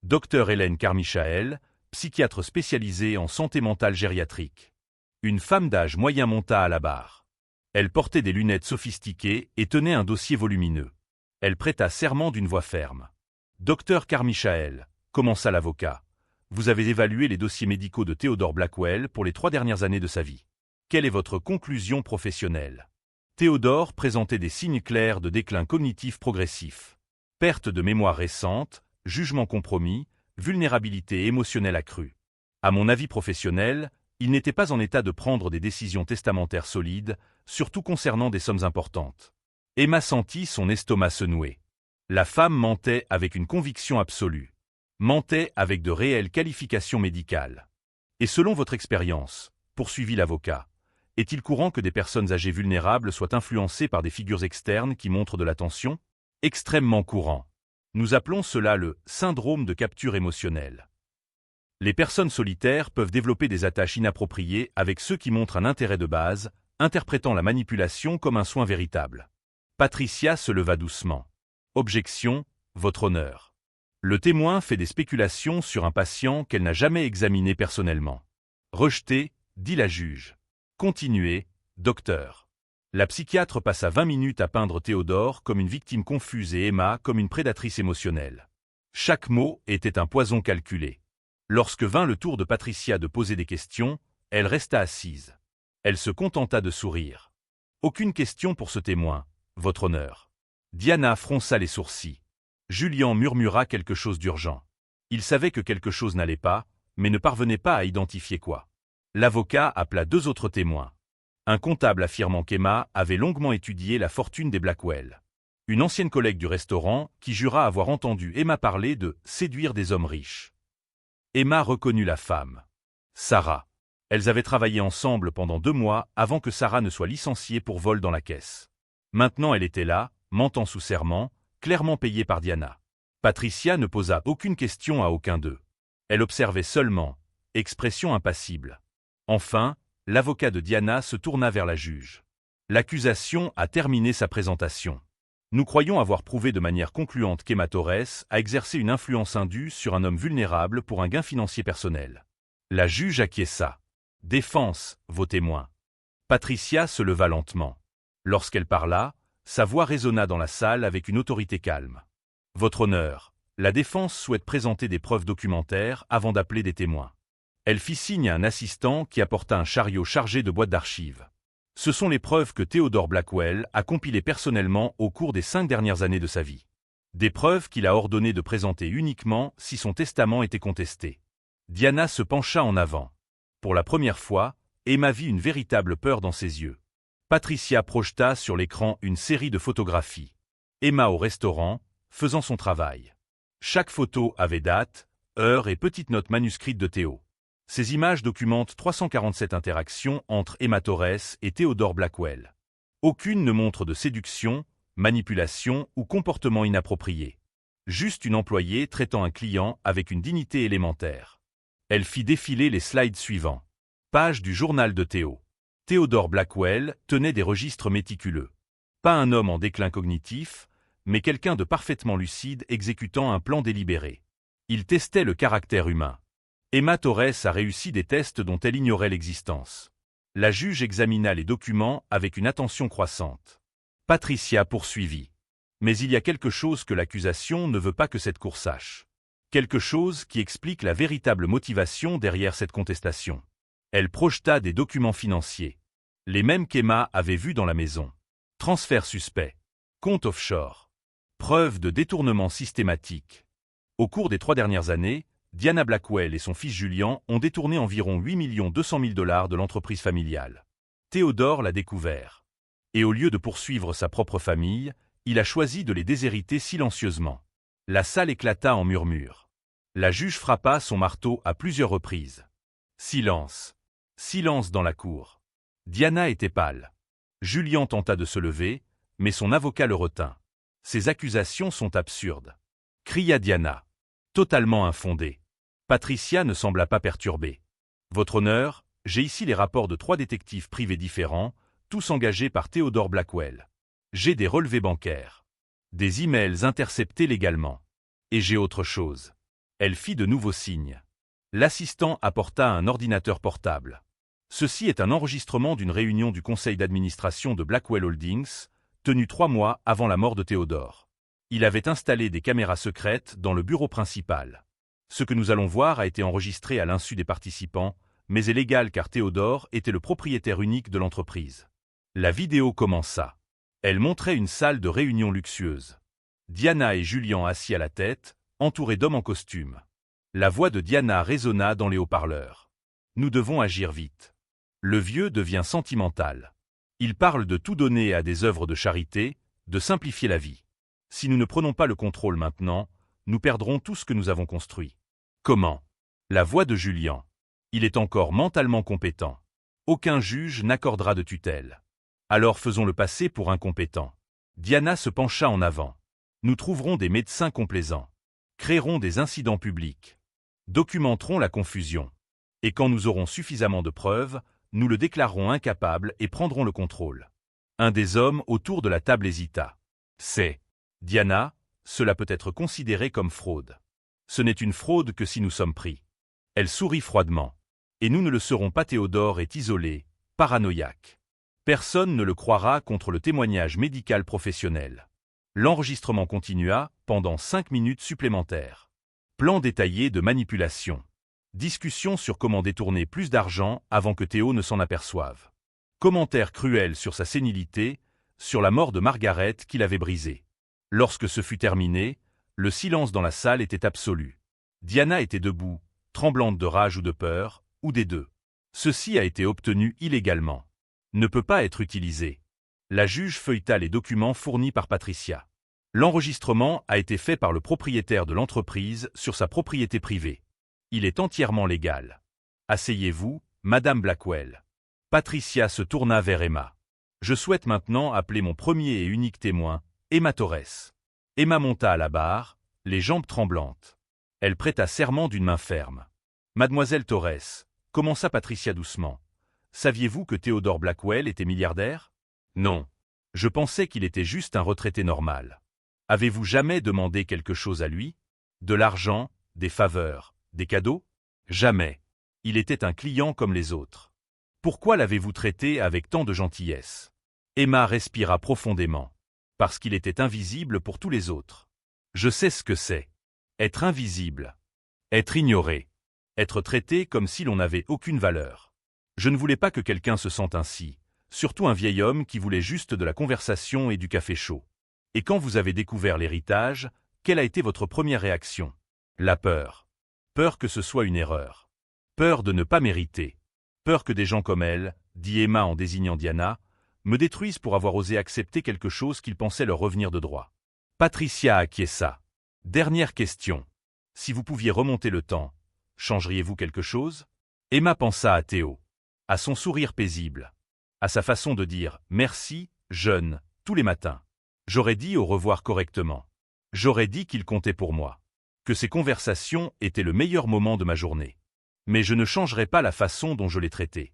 Dr Hélène Carmichael, psychiatre spécialisée en santé mentale gériatrique. Une femme d'âge moyen monta à la barre. Elle portait des lunettes sophistiquées et tenait un dossier volumineux. Elle prêta serment d'une voix ferme. Dr Carmichael, commença l'avocat, vous avez évalué les dossiers médicaux de Theodore Blackwell pour les 3 dernières années de sa vie. Quelle est votre conclusion professionnelle? Theodore présentait des signes clairs de déclin cognitif progressif. Perte de mémoire récente, jugement compromis, vulnérabilité émotionnelle accrue. À mon avis professionnel, il n'était pas en état de prendre des décisions testamentaires solides, surtout concernant des sommes importantes. Emma sentit son estomac se nouer. La femme mentait avec une conviction absolue. Mentait avec de réelles qualifications médicales. Et selon votre expérience, poursuivit l'avocat, est-il courant que des personnes âgées vulnérables soient influencées par des figures externes qui montrent de l'attention? Extrêmement courant. Nous appelons cela le syndrome de capture émotionnelle. Les personnes solitaires peuvent développer des attaches inappropriées avec ceux qui montrent un intérêt de base, interprétant la manipulation comme un soin véritable. Patricia se leva doucement. Objection, votre honneur. Le témoin fait des spéculations sur un patient qu'elle n'a jamais examiné personnellement. Rejeté, dit la juge. Continuez, docteur. La psychiatre passa 20 minutes à peindre Theodore comme une victime confuse et Emma comme une prédatrice émotionnelle. Chaque mot était un poison calculé. Lorsque vint le tour de Patricia de poser des questions, elle resta assise. Elle se contenta de sourire. Aucune question pour ce témoin, votre honneur. Diana fronça les sourcils. Julian murmura quelque chose d'urgent. Il savait que quelque chose n'allait pas, mais ne parvenait pas à identifier quoi. L'avocat appela 2 autres témoins. Un comptable affirmant qu'Emma avait longuement étudié la fortune des Blackwell. Une ancienne collègue du restaurant qui jura avoir entendu Emma parler de « séduire des hommes riches ». Emma reconnut la femme. Sarah. Elles avaient travaillé ensemble pendant 2 mois avant que Sarah ne soit licenciée pour vol dans la caisse. Maintenant elle était là, mentant sous serment, clairement payée par Diana. Patricia ne posa aucune question à aucun d'eux. Elle observait seulement, expression impassible. Enfin, l'avocat de Diana se tourna vers la juge. L'accusation a terminé sa présentation. Nous croyons avoir prouvé de manière concluante qu'Emma Torres a exercé une influence indue sur un homme vulnérable pour un gain financier personnel. La juge acquiesça. Défense, vos témoins. Patricia se leva lentement. Lorsqu'elle parla, sa voix résonna dans la salle avec une autorité calme. Votre honneur, la défense souhaite présenter des preuves documentaires avant d'appeler des témoins. Elle fit signe à un assistant qui apporta un chariot chargé de boîtes d'archives. Ce sont les preuves que Theodore Blackwell a compilées personnellement au cours des 5 dernières années de sa vie. Des preuves qu'il a ordonné de présenter uniquement si son testament était contesté. Diana se pencha en avant. Pour la première fois, Emma vit une véritable peur dans ses yeux. Patricia projeta sur l'écran une série de photographies. Emma au restaurant, faisant son travail. Chaque photo avait date, heure et petite note manuscrite de Théo. Ces images documentent 347 interactions entre Emma Torres et Theodore Blackwell. Aucune ne montre de séduction, manipulation ou comportement inapproprié. Juste une employée traitant un client avec une dignité élémentaire. Elle fit défiler les slides suivants. Page du journal de Théo. Theodore Blackwell tenait des registres méticuleux. Pas un homme en déclin cognitif, mais quelqu'un de parfaitement lucide exécutant un plan délibéré. Il testait le caractère humain. Emma Torres a réussi des tests dont elle ignorait l'existence. La juge examina les documents avec une attention croissante. Patricia poursuivit. Mais il y a quelque chose que l'accusation ne veut pas que cette cour sache. Quelque chose qui explique la véritable motivation derrière cette contestation. Elle projeta des documents financiers. Les mêmes qu'Emma avait vus dans la maison. Transfert suspect. Compte offshore. Preuve de détournement systématique. Au cours des 3 dernières années, Diana Blackwell et son fils Julian ont détourné environ 8 200 000 $ de l'entreprise familiale. Theodore l'a découvert. Et au lieu de poursuivre sa propre famille, il a choisi de les déshériter silencieusement. La salle éclata en murmures. La juge frappa son marteau à plusieurs reprises. Silence. Silence dans la cour. Diana était pâle. Julian tenta de se lever, mais son avocat le retint. Ces accusations sont absurdes, cria Diana. Totalement infondées. Patricia ne sembla pas perturbée. Votre honneur, j'ai ici les rapports de 3 détectives privés différents, tous engagés par Theodore Blackwell. J'ai des relevés bancaires. Des emails interceptés légalement. Et j'ai autre chose. Elle fit de nouveaux signes. L'assistant apporta un ordinateur portable. Ceci est un enregistrement d'une réunion du conseil d'administration de Blackwell Holdings, tenue 3 mois avant la mort de Theodore. Il avait installé des caméras secrètes dans le bureau principal. Ce que nous allons voir a été enregistré à l'insu des participants, mais est légal car Theodore était le propriétaire unique de l'entreprise. La vidéo commença. Elle montrait une salle de réunion luxueuse. Diana et Julian assis à la tête, entourés d'hommes en costume. La voix de Diana résonna dans les haut-parleurs. Nous devons agir vite. Le vieux devient sentimental. Il parle de tout donner à des œuvres de charité, de simplifier la vie. Si nous ne prenons pas le contrôle maintenant, nous perdrons tout ce que nous avons construit. Comment? La voix de Julian. Il est encore mentalement compétent. Aucun juge n'accordera de tutelle. Alors faisons-le passer pour incompétent. Diana se pencha en avant. Nous trouverons des médecins complaisants. Créerons des incidents publics. Documenterons la confusion. Et quand nous aurons suffisamment de preuves, nous le déclarerons incapable et prendrons le contrôle. Un des hommes autour de la table hésita. C'est Diana, cela peut être considéré comme fraude. Ce n'est une fraude que si nous sommes pris. Elle sourit froidement. Et nous ne le serons pas. Theodore est isolé, paranoïaque. Personne ne le croira contre le témoignage médical professionnel. L'enregistrement continua pendant 5 minutes supplémentaires. Plan détaillé de manipulation. Discussion sur comment détourner plus d'argent avant que Théo ne s'en aperçoive. Commentaire cruel sur sa sénilité, sur la mort de Margaret qui l'avait brisée. Lorsque ce fut terminé, le silence dans la salle était absolu. Diana était debout, tremblante de rage ou de peur, ou des deux. Ceci a été obtenu illégalement. Ne peut pas être utilisé. La juge feuilleta les documents fournis par Patricia. L'enregistrement a été fait par le propriétaire de l'entreprise sur sa propriété privée. Il est entièrement légal. Asseyez-vous, Madame Blackwell. Patricia se tourna vers Emma. Je souhaite maintenant appeler mon premier et unique témoin, Emma Torres. Emma monta à la barre, les jambes tremblantes. Elle prêta serment d'une main ferme. Mademoiselle Torres, commença Patricia doucement. Saviez-vous que Theodore Blackwell était milliardaire? Non. Je pensais qu'il était juste un retraité normal. Avez-vous jamais demandé quelque chose à lui? De l'argent, des faveurs, des cadeaux? Jamais. Il était un client comme les autres. Pourquoi l'avez-vous traité avec tant de gentillesse? Emma respira profondément. Parce qu'il était invisible pour tous les autres. Je sais ce que c'est. Être invisible. Être ignoré. Être traité comme si l'on n'avait aucune valeur. Je ne voulais pas que quelqu'un se sente ainsi, surtout un vieil homme qui voulait juste de la conversation et du café chaud. Et quand vous avez découvert l'héritage, quelle a été votre première réaction? La peur. Peur que ce soit une erreur. Peur de ne pas mériter. Peur que des gens comme elle, dit Emma en désignant Diana, me détruisent pour avoir osé accepter quelque chose qu'ils pensaient leur revenir de droit. Patricia acquiesça. Dernière question. Si vous pouviez remonter le temps, changeriez-vous quelque chose? Emma pensa à Théo. À son sourire paisible. À sa façon de dire « merci, jeune » tous les matins. J'aurais dit au revoir correctement. J'aurais dit qu'il comptait pour moi. Que ces conversations étaient le meilleur moment de ma journée. Mais je ne changerai pas la façon dont je l'ai traité.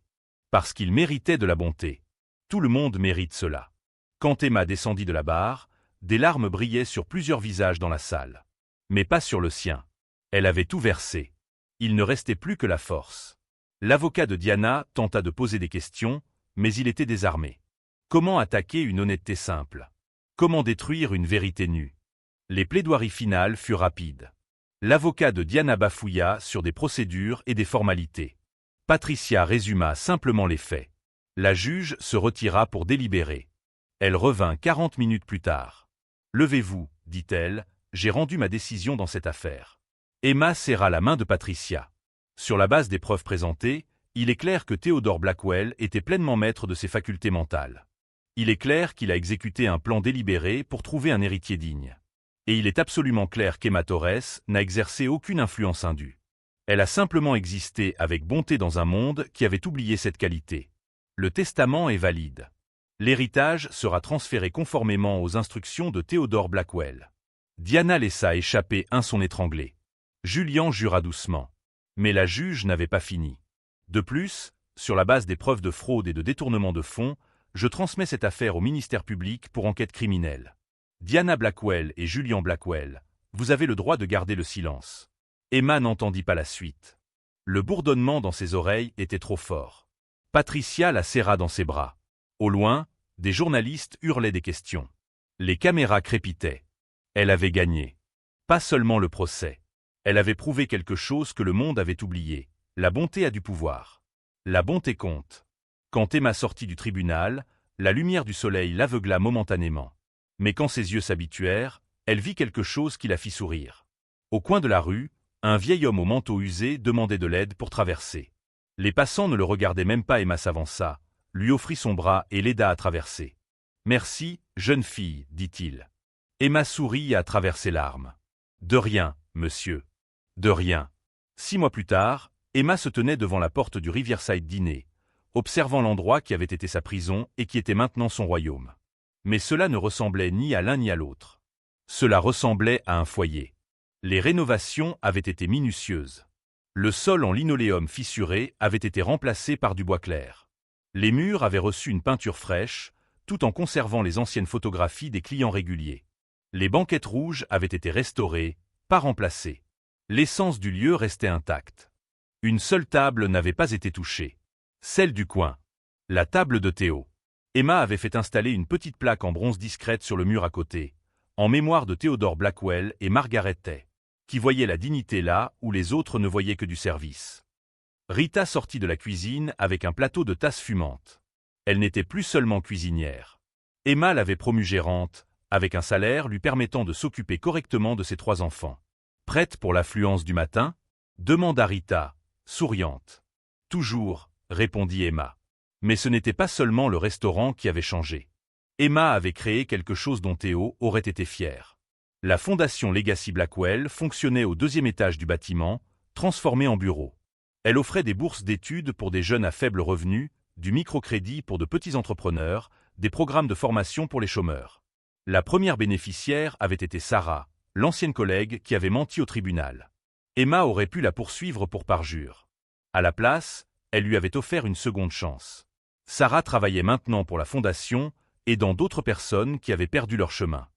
Parce qu'il méritait de la bonté. Tout le monde mérite cela. Quand Emma descendit de la barre, des larmes brillaient sur plusieurs visages dans la salle. Mais pas sur le sien. Elle avait tout versé. Il ne restait plus que la force. L'avocat de Diana tenta de poser des questions, mais il était désarmé. Comment attaquer une honnêteté simple? Comment détruire une vérité nue? Les plaidoiries finales furent rapides. L'avocat de Diana bafouilla sur des procédures et des formalités. Patricia résuma simplement les faits. La juge se retira pour délibérer. Elle revint 40 minutes plus tard. « Levez-vous, dit-elle, j'ai rendu ma décision dans cette affaire. » Emma serra la main de Patricia. Sur la base des preuves présentées, il est clair que Theodore Blackwell était pleinement maître de ses facultés mentales. Il est clair qu'il a exécuté un plan délibéré pour trouver un héritier digne. Et il est absolument clair qu'Emma Torres n'a exercé aucune influence indue. Elle a simplement existé avec bonté dans un monde qui avait oublié cette qualité. Le testament est valide. L'héritage sera transféré conformément aux instructions de Theodore Blackwell. Diana laissa échapper un son étranglé. Julian jura doucement. Mais la juge n'avait pas fini. De plus, sur la base des preuves de fraude et de détournement de fonds, je transmets cette affaire au ministère public pour enquête criminelle. Diana Blackwell et Julian Blackwell, vous avez le droit de garder le silence. Emma n'entendit pas la suite. Le bourdonnement dans ses oreilles était trop fort. Patricia la serra dans ses bras. Au loin, des journalistes hurlaient des questions. Les caméras crépitaient. Elle avait gagné. Pas seulement le procès. Elle avait prouvé quelque chose que le monde avait oublié. La bonté a du pouvoir. La bonté compte. Quand Emma sortit du tribunal, la lumière du soleil l'aveugla momentanément. Mais quand ses yeux s'habituèrent, elle vit quelque chose qui la fit sourire. Au coin de la rue, un vieil homme au manteau usé demandait de l'aide pour traverser. Les passants ne le regardaient même pas. Emma s'avança, lui offrit son bras et l'aida à traverser. « Merci, jeune fille, dit-il. » Emma sourit à travers ses larmes. « De rien, monsieur. De rien. » 6 mois plus tard, Emma se tenait devant la porte du Riverside Diner, observant l'endroit qui avait été sa prison et qui était maintenant son royaume. Mais cela ne ressemblait ni à l'un ni à l'autre. Cela ressemblait à un foyer. Les rénovations avaient été minutieuses. Le sol en linoléum fissuré avait été remplacé par du bois clair. Les murs avaient reçu une peinture fraîche, tout en conservant les anciennes photographies des clients réguliers. Les banquettes rouges avaient été restaurées, pas remplacées. L'essence du lieu restait intacte. Une seule table n'avait pas été touchée. Celle du coin. La table de Théo. Emma avait fait installer une petite plaque en bronze discrète sur le mur à côté, en mémoire de Theodore Blackwell et Margaret Tay, qui voyaient la dignité là où les autres ne voyaient que du service. Rita sortit de la cuisine avec un plateau de tasses fumantes. Elle n'était plus seulement cuisinière. Emma l'avait promue gérante, avec un salaire lui permettant de s'occuper correctement de ses 3 enfants. « Prête pour l'affluence du matin ?» demanda Rita, souriante. « Toujours », répondit Emma. Mais ce n'était pas seulement le restaurant qui avait changé. Emma avait créé quelque chose dont Théo aurait été fier. La fondation Legacy Blackwell fonctionnait au 2e étage du bâtiment, transformé en bureau. Elle offrait des bourses d'études pour des jeunes à faible revenu, du microcrédit pour de petits entrepreneurs, des programmes de formation pour les chômeurs. La première bénéficiaire avait été Sarah, l'ancienne collègue qui avait menti au tribunal. Emma aurait pu la poursuivre pour parjure. À la place, elle lui avait offert une seconde chance. Sarah travaillait maintenant pour la fondation, aidant d'autres personnes qui avaient perdu leur chemin.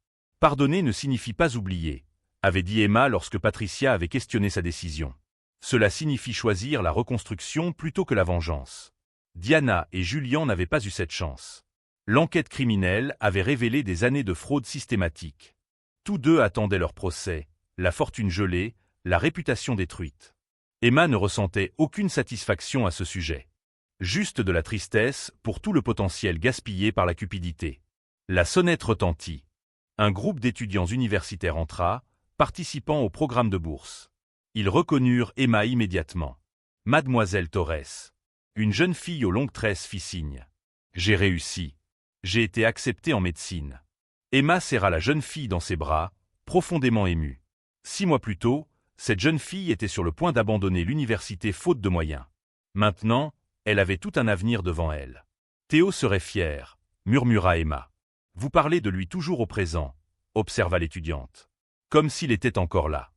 Pardonner ne signifie pas oublier, avait dit Emma lorsque Patricia avait questionné sa décision. Cela signifie choisir la reconstruction plutôt que la vengeance. Diana et Julian n'avaient pas eu cette chance. L'enquête criminelle avait révélé des années de fraude systématique. Tous deux attendaient leur procès, la fortune gelée, la réputation détruite. Emma ne ressentait aucune satisfaction à ce sujet. Juste de la tristesse pour tout le potentiel gaspillé par la cupidité. La sonnette retentit. Un groupe d'étudiants universitaires entra, participant au programme de bourse. Ils reconnurent Emma immédiatement. Mademoiselle Torres. Une jeune fille aux longues tresses fit signe. J'ai réussi. J'ai été acceptée en médecine. Emma serra la jeune fille dans ses bras, profondément émue. 6 mois plus tôt, cette jeune fille était sur le point d'abandonner l'université faute de moyens. Maintenant, elle avait tout un avenir devant elle. Théo serait fier, murmura Emma. Vous parlez de lui toujours au présent, observa l'étudiante. Comme s'il était encore là.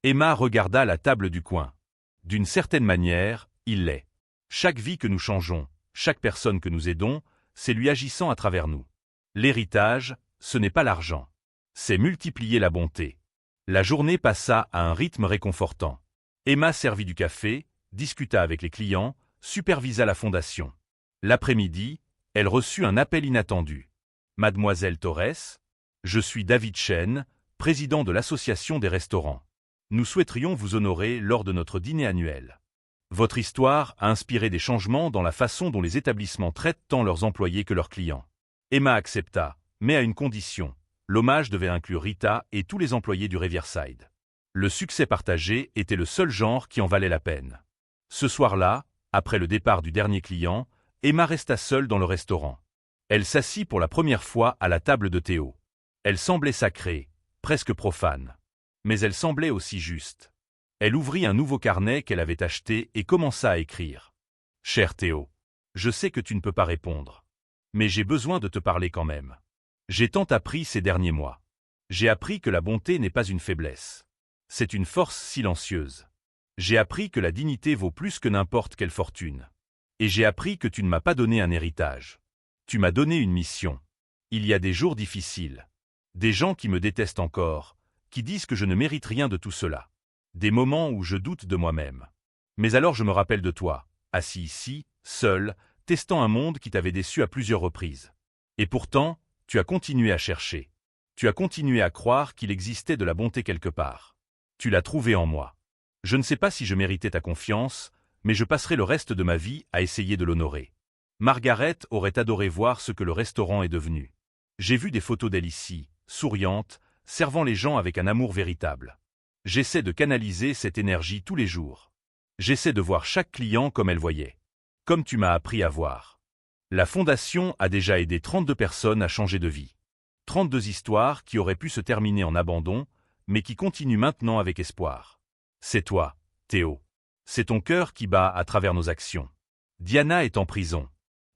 Emma regarda la table du coin. D'une certaine manière, il l'est. Chaque vie que nous changeons, chaque personne que nous aidons, c'est lui agissant à travers nous. L'héritage, ce n'est pas l'argent. C'est multiplier la bonté. La journée passa à un rythme réconfortant. Emma servit du café, discuta avec les clients, supervisa la fondation. L'après-midi, elle reçut un appel inattendu. Mademoiselle Torres, je suis David Chen, président de l'association des restaurants. Nous souhaiterions vous honorer lors de notre dîner annuel. Votre histoire a inspiré des changements dans la façon dont les établissements traitent tant leurs employés que leurs clients. Emma accepta, mais à une condition. L'hommage devait inclure Rita et tous les employés du Riverside. Le succès partagé était le seul genre qui en valait la peine. Ce soir-là, après le départ du dernier client, Emma resta seule dans le restaurant. Elle s'assit pour la première fois à la table de Théo. Elle semblait sacrée, presque profane. Mais elle semblait aussi juste. Elle ouvrit un nouveau carnet qu'elle avait acheté et commença à écrire. « Cher Théo, je sais que tu ne peux pas répondre. Mais j'ai besoin de te parler quand même. J'ai tant appris ces derniers mois. J'ai appris que la bonté n'est pas une faiblesse. C'est une force silencieuse. J'ai appris que la dignité vaut plus que n'importe quelle fortune. Et j'ai appris que tu ne m'as pas donné un héritage. Tu m'as donné une mission. Il y a des jours difficiles. Des gens qui me détestent encore, qui disent que je ne mérite rien de tout cela. Des moments où je doute de moi-même. Mais alors je me rappelle de toi, assis ici, seul, testant un monde qui t'avait déçu à plusieurs reprises. Et pourtant, tu as continué à chercher. Tu as continué à croire qu'il existait de la bonté quelque part. Tu l'as trouvée en moi. Je ne sais pas si je méritais ta confiance, mais je passerai le reste de ma vie à essayer de l'honorer. Margaret aurait adoré voir ce que le restaurant est devenu. J'ai vu des photos d'elle ici, souriante, servant les gens avec un amour véritable. J'essaie de canaliser cette énergie tous les jours. J'essaie de voir chaque client comme elle voyait. Comme tu m'as appris à voir. La fondation a déjà aidé 32 personnes à changer de vie. 32 histoires qui auraient pu se terminer en abandon, mais qui continuent maintenant avec espoir. C'est toi, Théo. C'est ton cœur qui bat à travers nos actions. Diana est en prison.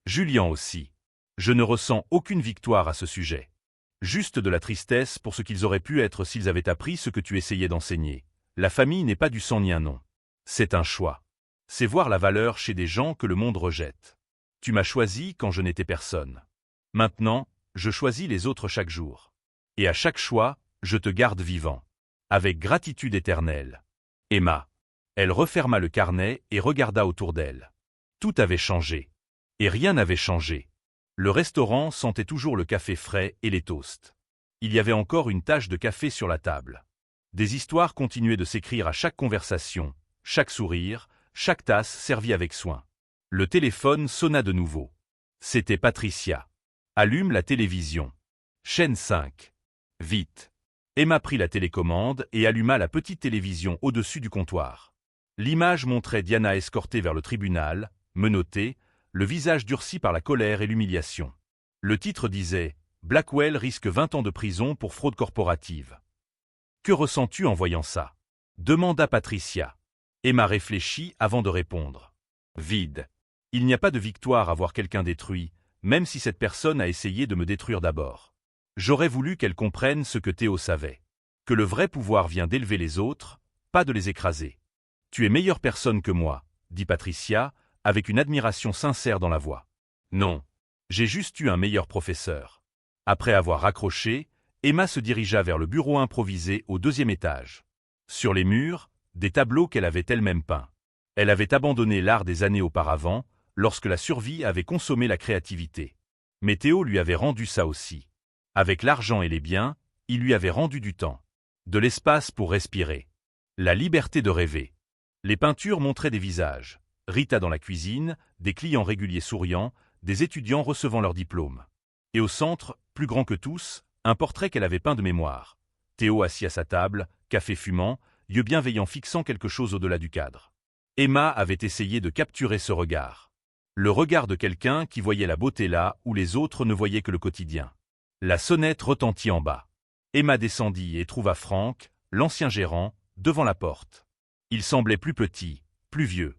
Julien aussi. Je ne ressens aucune victoire à ce sujet. Juste de la tristesse pour ce qu'ils auraient pu être s'ils avaient appris ce que tu essayais d'enseigner. La famille n'est pas du sang ni un nom. C'est un choix. C'est voir la valeur chez des gens que le monde rejette. Tu m'as choisi quand je n'étais personne. Maintenant, je choisis les autres chaque jour. Et à chaque choix, je te garde vivant. Avec gratitude éternelle. Emma. Elle referma le carnet et regarda autour d'elle. Tout avait changé. Et rien n'avait changé. Le restaurant sentait toujours le café frais et les toasts. Il y avait encore une tache de café sur la table. Des histoires continuaient de s'écrire à chaque conversation, chaque sourire, chaque tasse servie avec soin. Le téléphone sonna de nouveau. C'était Patricia. Allume la télévision. Chaîne 5. Vite. Emma prit la télécommande et alluma la petite télévision au-dessus du comptoir. L'image montrait Diana escortée vers le tribunal, menottée, le visage durci par la colère et l'humiliation. Le titre disait « Blackwell risque 20 ans de prison pour fraude corporative ». Que ressens-tu en voyant ça? Demanda Patricia. Emma réfléchit avant de répondre. Vide. Il n'y a pas de victoire à voir quelqu'un détruit, même si cette personne a essayé de me détruire d'abord. J'aurais voulu qu'elle comprenne ce que Théo savait. Que le vrai pouvoir vient d'élever les autres, pas de les écraser. Tu es meilleure personne que moi, dit Patricia, avec une admiration sincère dans la voix. Non. J'ai juste eu un meilleur professeur. Après avoir raccroché, Emma se dirigea vers le bureau improvisé au 2e étage. Sur les murs, des tableaux qu'elle avait elle-même peints. Elle avait abandonné l'art des années auparavant, lorsque la survie avait consommé la créativité. Mais Théo lui avait rendu ça aussi. Avec l'argent et les biens, il lui avait rendu du temps. De l'espace pour respirer. La liberté de rêver. Les peintures montraient des visages. Rita dans la cuisine, des clients réguliers souriants, des étudiants recevant leur diplôme. Et au centre, plus grand que tous, un portrait qu'elle avait peint de mémoire. Théo assis à sa table, café fumant, yeux bienveillants fixant quelque chose au-delà du cadre. Emma avait essayé de capturer ce regard. Le regard de quelqu'un qui voyait la beauté là où les autres ne voyaient que le quotidien. La sonnette retentit en bas. Emma descendit et trouva Franck, l'ancien gérant, devant la porte. Il semblait plus petit, plus vieux.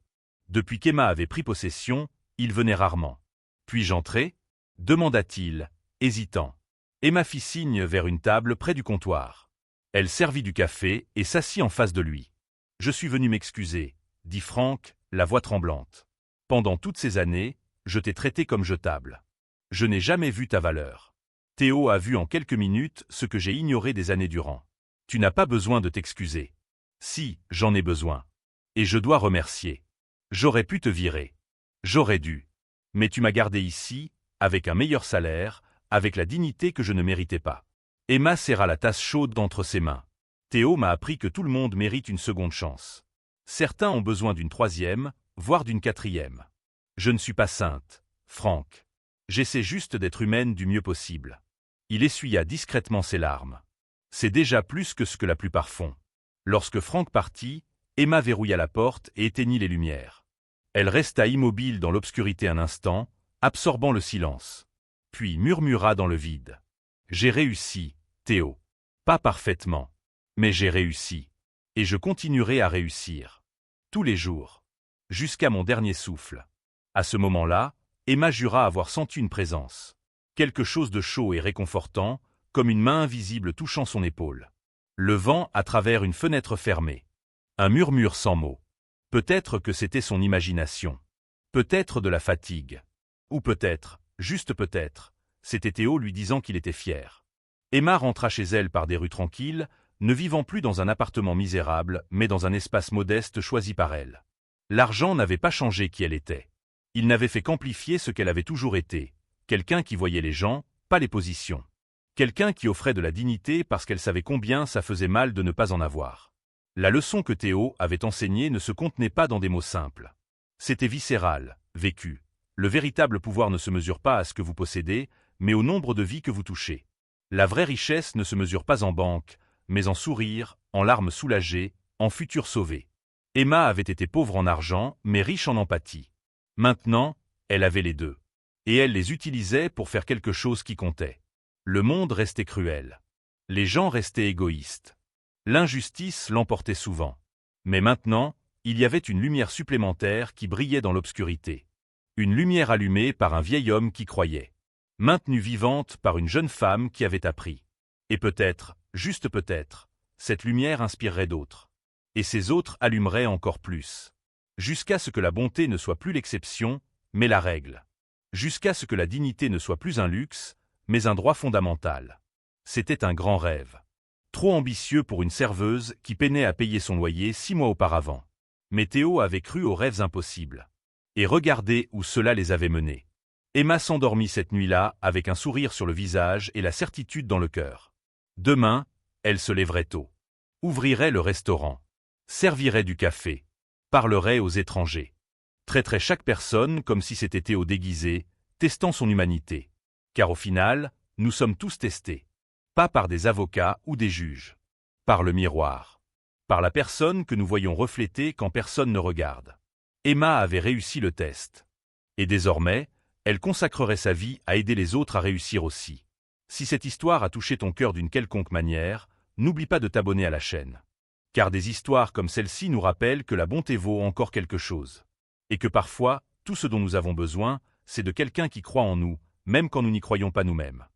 Depuis qu'Emma avait pris possession, il venait rarement. « Puis-je entrer » demanda-t-il, hésitant. Emma fit signe vers une table près du comptoir. Elle servit du café et s'assit en face de lui. « Je suis venu m'excuser » dit Franck, la voix tremblante. « Pendant toutes ces années, je t'ai traité comme jetable. Je n'ai jamais vu ta valeur. Théo a vu en quelques minutes ce que j'ai ignoré des années durant. Tu n'as pas besoin de t'excuser. Si, j'en ai besoin. Et je dois remercier. J'aurais pu te virer. J'aurais dû. Mais tu m'as gardé ici, avec un meilleur salaire, avec la dignité que je ne méritais pas. » Emma serra la tasse chaude d'entre ses mains. Théo m'a appris que tout le monde mérite une seconde chance. Certains ont besoin d'une 3e, voire d'une 4e. Je ne suis pas sainte, Franck. J'essaie juste d'être humaine du mieux possible. Il essuya discrètement ses larmes. C'est déjà plus que ce que la plupart font. Lorsque Franck partit, Emma verrouilla la porte et éteignit les lumières. Elle resta immobile dans l'obscurité un instant, absorbant le silence. Puis murmura dans le vide. « J'ai réussi, Théo. Pas parfaitement. Mais j'ai réussi. Et je continuerai à réussir. Tous les jours. Jusqu'à mon dernier souffle. À ce moment-là, Emma jura avoir senti une présence. Quelque chose de chaud et réconfortant, comme une main invisible touchant son épaule. Le vent à travers une fenêtre fermée. Un murmure sans mots. Peut-être que c'était son imagination. Peut-être de la fatigue. Ou peut-être, juste peut-être, c'était Théo lui disant qu'il était fier. Emma rentra chez elle par des rues tranquilles, ne vivant plus dans un appartement misérable, mais dans un espace modeste choisi par elle. L'argent n'avait pas changé qui elle était. Il n'avait fait qu'amplifier ce qu'elle avait toujours été, quelqu'un qui voyait les gens, pas les positions. Quelqu'un qui offrait de la dignité parce qu'elle savait combien ça faisait mal de ne pas en avoir. La leçon que Théo avait enseignée ne se contenait pas dans des mots simples. C'était viscéral, vécu. Le véritable pouvoir ne se mesure pas à ce que vous possédez, mais au nombre de vies que vous touchez. La vraie richesse ne se mesure pas en banque, mais en sourires, en larmes soulagées, en futurs sauvés. Emma avait été pauvre en argent, mais riche en empathie. Maintenant, elle avait les deux. Et elle les utilisait pour faire quelque chose qui comptait. Le monde restait cruel. Les gens restaient égoïstes. L'injustice l'emportait souvent. Mais maintenant, il y avait une lumière supplémentaire qui brillait dans l'obscurité. Une lumière allumée par un vieil homme qui croyait. Maintenue vivante par une jeune femme qui avait appris. Et peut-être, juste peut-être, cette lumière inspirerait d'autres. Et ces autres allumeraient encore plus. Jusqu'à ce que la bonté ne soit plus l'exception, mais la règle. Jusqu'à ce que la dignité ne soit plus un luxe, mais un droit fondamental. C'était un grand rêve. Trop ambitieux pour une serveuse qui peinait à payer son loyer 6 mois auparavant. Mais Théo avait cru aux rêves impossibles. Et regardez où cela les avait menés. Emma s'endormit cette nuit-là avec un sourire sur le visage et la certitude dans le cœur. Demain, elle se lèverait tôt. Ouvrirait le restaurant. Servirait du café. Parlerait aux étrangers. Traiterait chaque personne comme si c'était Théo déguisé, testant son humanité. Car au final, nous sommes tous testés. Pas par des avocats ou des juges. Par le miroir. Par la personne que nous voyons refléter quand personne ne regarde. Emma avait réussi le test. Et désormais, elle consacrerait sa vie à aider les autres à réussir aussi. Si cette histoire a touché ton cœur d'une quelconque manière, n'oublie pas de t'abonner à la chaîne. Car des histoires comme celle-ci nous rappellent que la bonté vaut encore quelque chose. Et que parfois, tout ce dont nous avons besoin, c'est de quelqu'un qui croit en nous, même quand nous n'y croyons pas nous-mêmes.